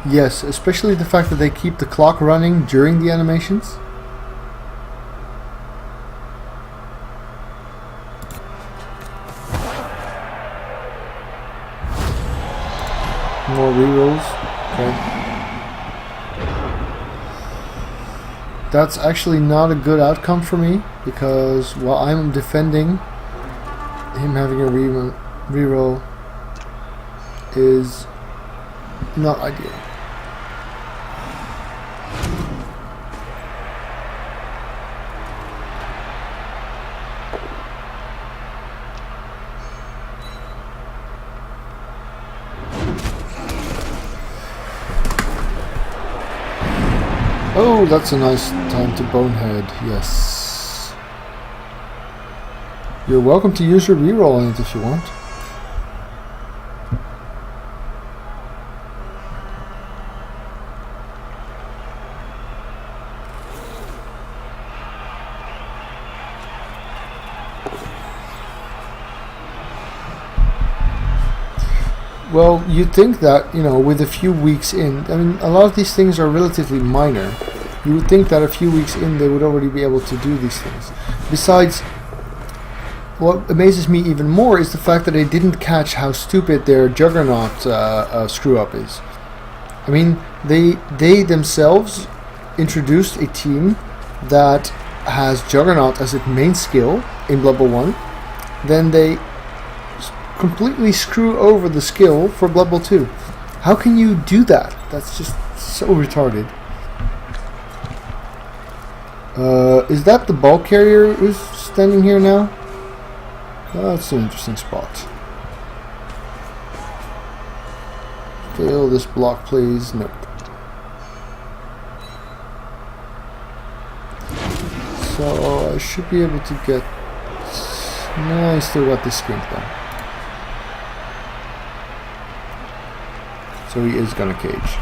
Speaker 1: Yes, especially the fact that they keep the clock running during the animations. More rerolls. Okay. That's actually not a good outcome for me, because while I'm defending, him having a reroll is not ideal. Oh, that's a nice time to bonehead, yes. You're welcome to use your reroll on it if you want. Well, you'd think that, you know, with a few weeks in, I mean, a lot of these things are relatively minor. You would think that a few weeks in they would already be able to do these things. Besides, what amazes me even more is the fact that they didn't catch how stupid their Juggernaut screw-up is. I mean, they themselves introduced a team that has Juggernaut as its main skill in Blood Bowl 1. Then they completely screw over the skill for Blood Bowl 2. How can you do that? That's just so retarded. Is that the ball carrier who's standing here now? That's an interesting spot. Fail this block, please. Nope. So I should be able to get... No, I still got this skink though. So he is gonna cage.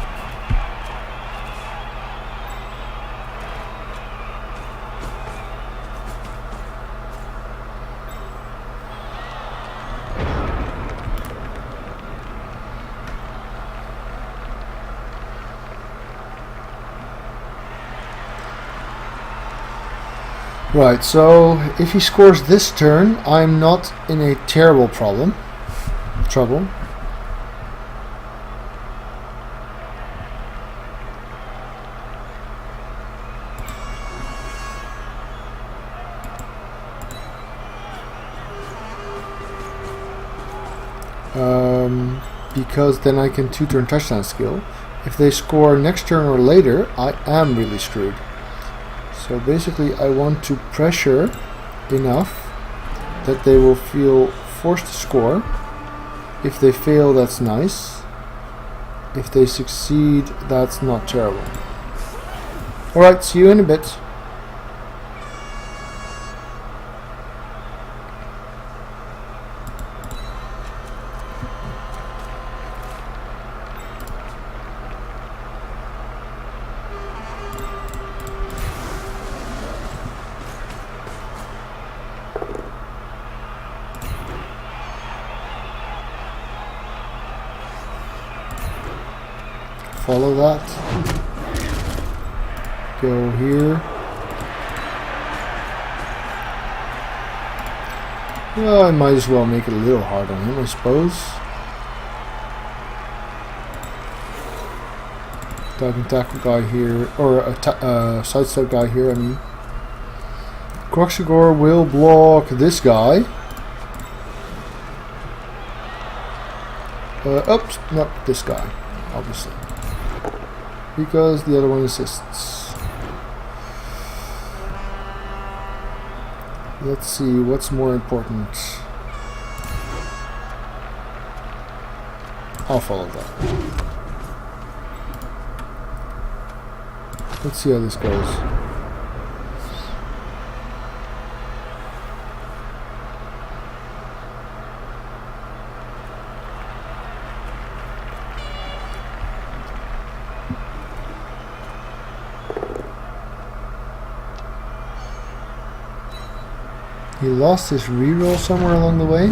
Speaker 1: Right, so if he scores this turn, I'm not in a terrible trouble. Because then I can 2-turn touchdown skill. If they score next turn or later, I am really screwed. So basically I want to pressure enough that they will feel forced to score. If they fail, that's nice. If they succeed, that's not terrible. Alright, see you in a bit. Follow that. Go here. Well, I might as well make it a little hard on him, I suppose. Diving tackle guy here, or a sidestep guy here, I mean. Kroxigor will block this guy. Oops, not this guy, obviously. Because the other one assists. Let's see, what's more important? I'll follow that. Let's see how this goes. He lost his reroll somewhere along the way.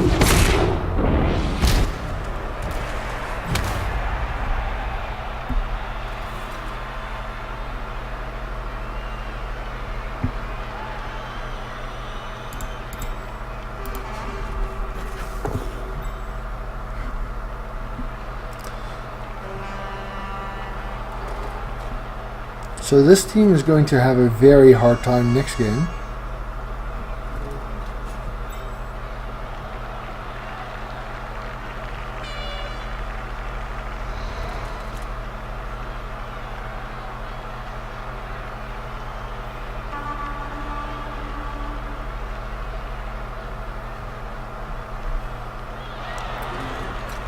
Speaker 1: So this team is going to have a very hard time next game.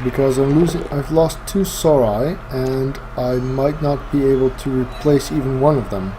Speaker 1: Because I've lost 2 Sorai, and I might not be able to replace even one of them.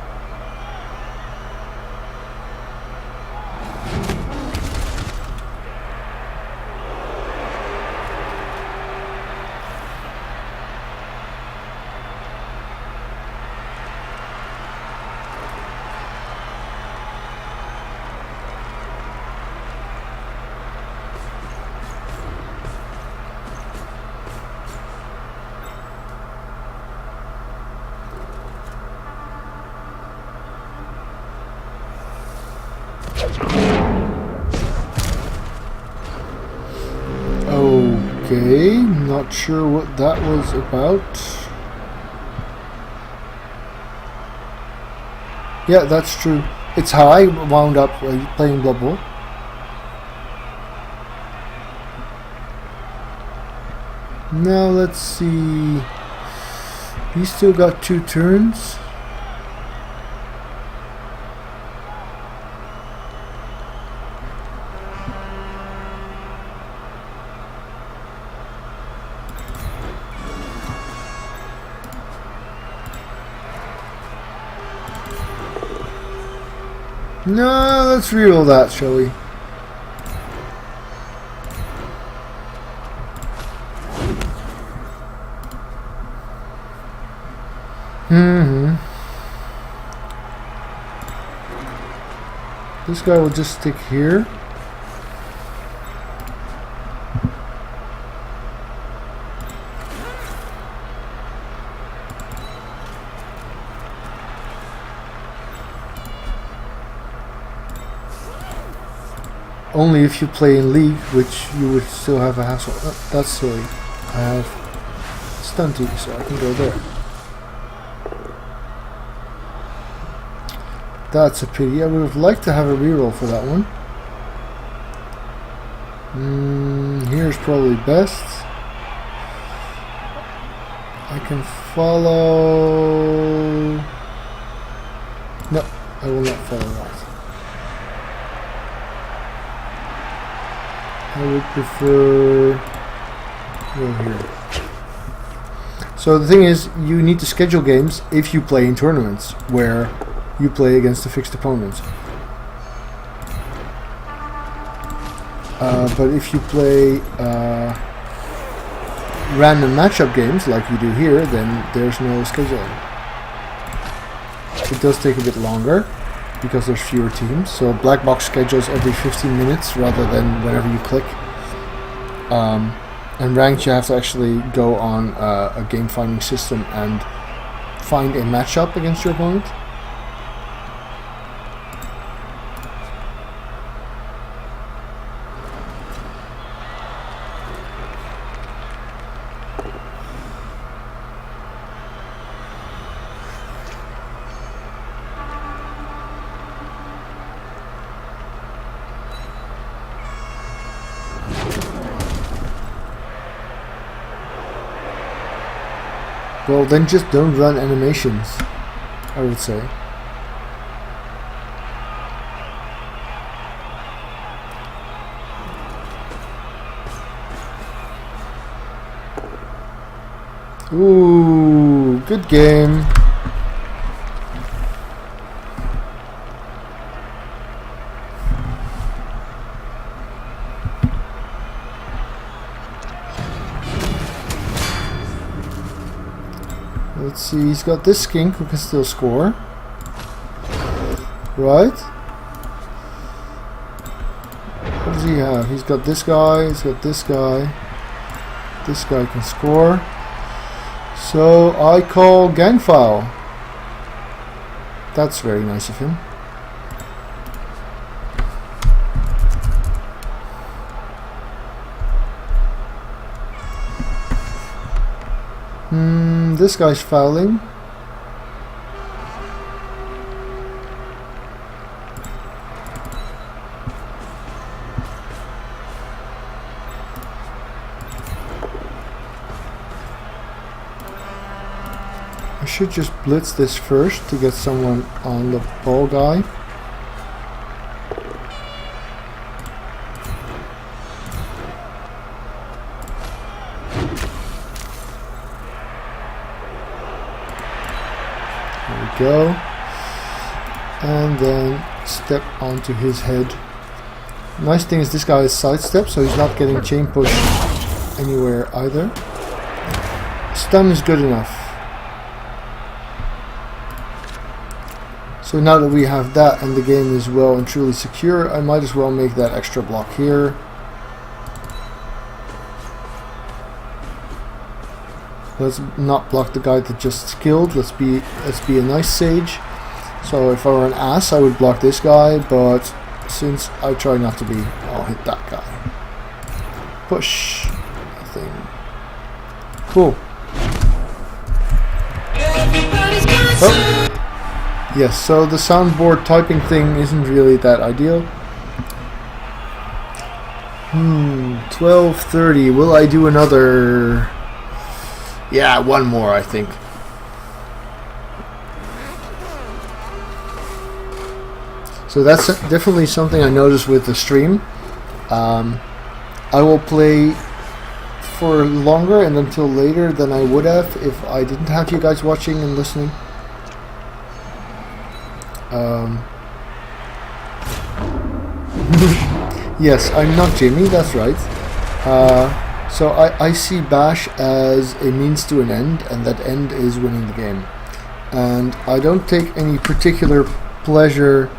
Speaker 1: Okay, not sure what that was about. Yeah, that's true. It's how I wound up playing Blood Bowl. Now let's see. He's still got 2 turns. No, let's reroll that, shall we? This guy will just stick here. Only if you play in League, which you would still have a hassle. Oh, that's silly. I have Stunty, so I can go there. That's a pity. I would have liked to have a reroll for that one. Here's probably best. I can follow... No, I will not follow that. I would prefer go here. So the thing is, you need to schedule games if you play in tournaments where you play against a fixed opponent. But if you play random matchup games like you do here, then there's no scheduling. It does take a bit longer because there's fewer teams. So Black Box schedules every 15 minutes rather than whenever you click. And ranked, you have to actually go on a game finding system and find a matchup against your opponent. Well, then just don't run animations, I would say. Ooh, good game. Let's see, he's got this skink who can still score. Right? What does he have? He's got this guy, he's got this guy. This guy can score. So I call gang foul. That's very nice of him. This guy's fouling. should just blitz this first to get someone on the ball guy. There we go. And then step onto his head. Nice thing is this guy is sidestep, so he's not getting chain push anywhere either. Stun is good enough. So now that we have that and the game is well and truly secure, I might as well make that extra block here. Let's not block the guy that just skilled. Let's be a nice sage. So if I were an ass, I would block this guy, but since I try not to be, I'll hit that guy. Push. Thing. Cool.
Speaker 2: Everybody's got
Speaker 1: Oh. Yes, so the soundboard typing thing isn't really that ideal. 12:30. Will I do another? Yeah, one more, I think. So that's definitely something I noticed with the stream. I will play for longer and until later than I would have if I didn't have you guys watching and listening. Yes, I'm not Jimmy, that's right. So I see Bash as a means to an end, and that end is winning the game. And I don't take any particular pleasure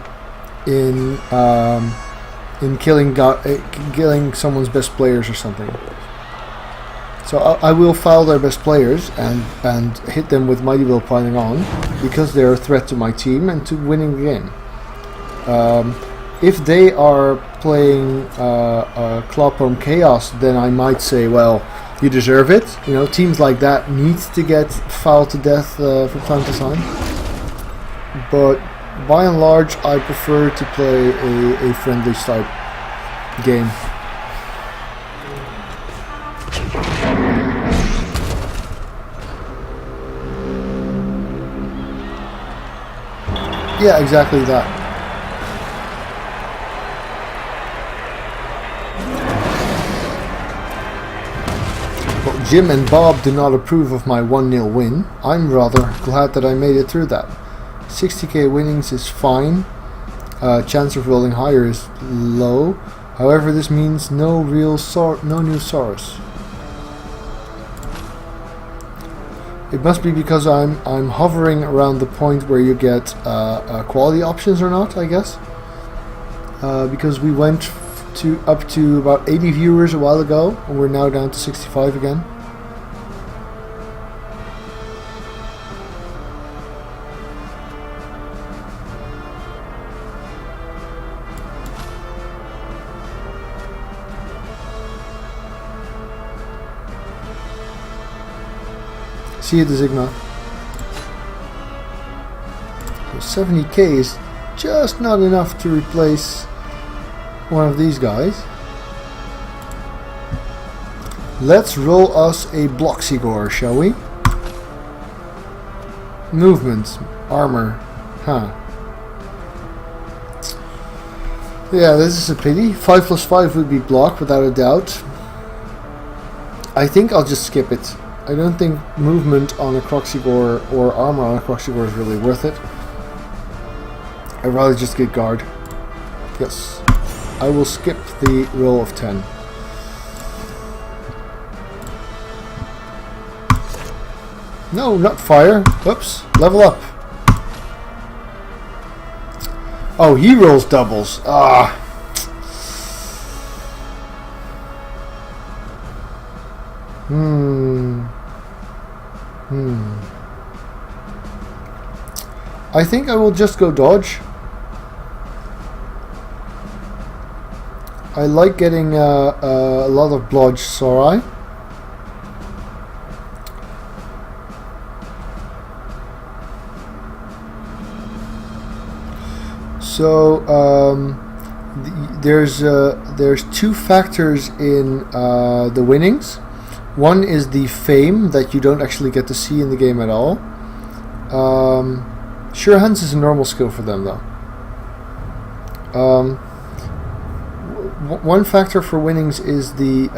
Speaker 1: in killing someone's best players or something. So I will foul their best players and hit them with Mighty Will piling on because they're a threat to my team and to winning the game. If they are playing Clawpome Chaos, then I might say, well, you deserve it. You know, teams like that need to get fouled to death from time to time. But by and large, I prefer to play a friendly type game. Yeah, exactly that. Well, Jim and Bob do not approve of my 1-0 win. I'm rather glad that I made it through that. 60k winnings is fine. Chance of rolling higher is low. However, this means no new Saurus. It must be because I'm hovering around the point where you get quality options or not, I guess. Because we went up to about 80 viewers a while ago, and we're now down to 65 again. See you, Desigma. So 70k is just not enough to replace one of these guys. Let's roll us a Bloxigor, shall we? Movement, armor, huh? Yeah, this is a pity. 5 plus 5 would be block without a doubt. I think I'll just skip it. I don't think movement on a Kroxigor or armor on a Kroxigor is really worth it. I'd rather just get guard. Yes. I will skip the roll of 10. No, not fire. Whoops. Level up. Oh, he rolls doubles. Ah. I think I will just go dodge. I like getting a lot of blodge Saurai. So there's two factors in the winnings. One is the fame that you don't actually get to see in the game at all. Sure Hands is a normal skill for them though. One factor for winnings is the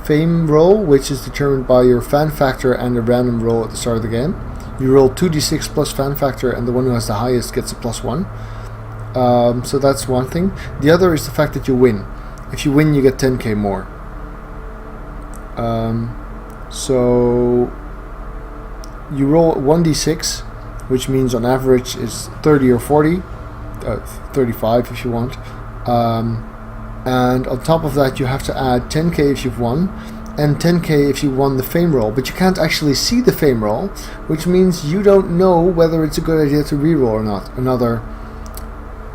Speaker 1: fame roll, which is determined by your fan factor and a random roll at the start of the game. You roll 2d6 plus fan factor, and the one who has the highest gets a +1. So that's one thing. The other is the fact that you win. If you win, you get 10k more. So you roll 1d6, which means on average is 30 or 40, 35 if you want. And on top of that, you have to add 10k if you've won, and 10k if you won the fame roll. But you can't actually see the fame roll, which means you don't know whether it's a good idea to reroll or not. Another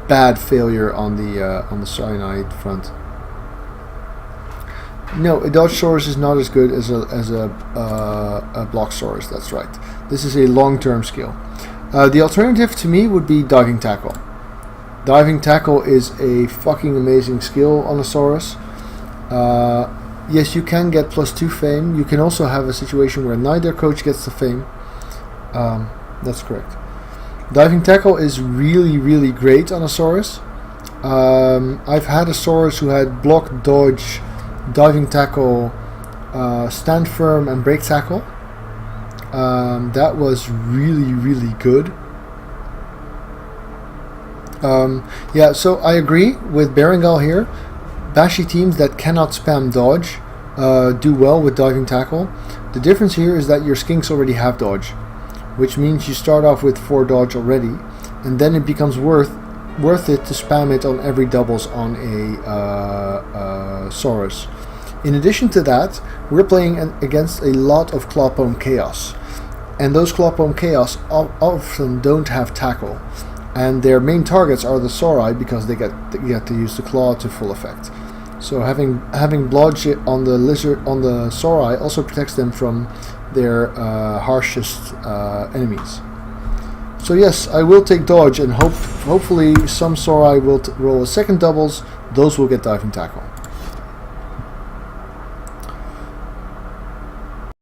Speaker 1: bad failure on the cyanide front. No, a dodge source is not as good as a block source. That's right. This is a long-term skill. The alternative to me would be diving tackle. Diving tackle is a fucking amazing skill on a Saurus. Yes, you can get +2 fame. You can also have a situation where neither coach gets the fame. That's correct. Diving tackle is really, really great on a Saurus. I've had a Saurus who had block, dodge, diving tackle, stand firm, and break tackle. That was really, really good. Yeah, so I agree with Berengal here. Bashy teams that cannot spam dodge do well with diving tackle. The difference here is that your skinks already have dodge, which means you start off with 4 dodge already, and then it becomes worth it to spam it on every doubles on a Saurus. In addition to that, we're playing against a lot of Clawpome Chaos, and those Clawpome Chaos often don't have tackle, and their main targets are the Saurai because they get to use the claw to full effect. So having blodge on the lizard on the Saurai also protects them from their harshest enemies. So yes, I will take dodge, and hopefully some Saurai will roll a second doubles. Those will get diving tackle.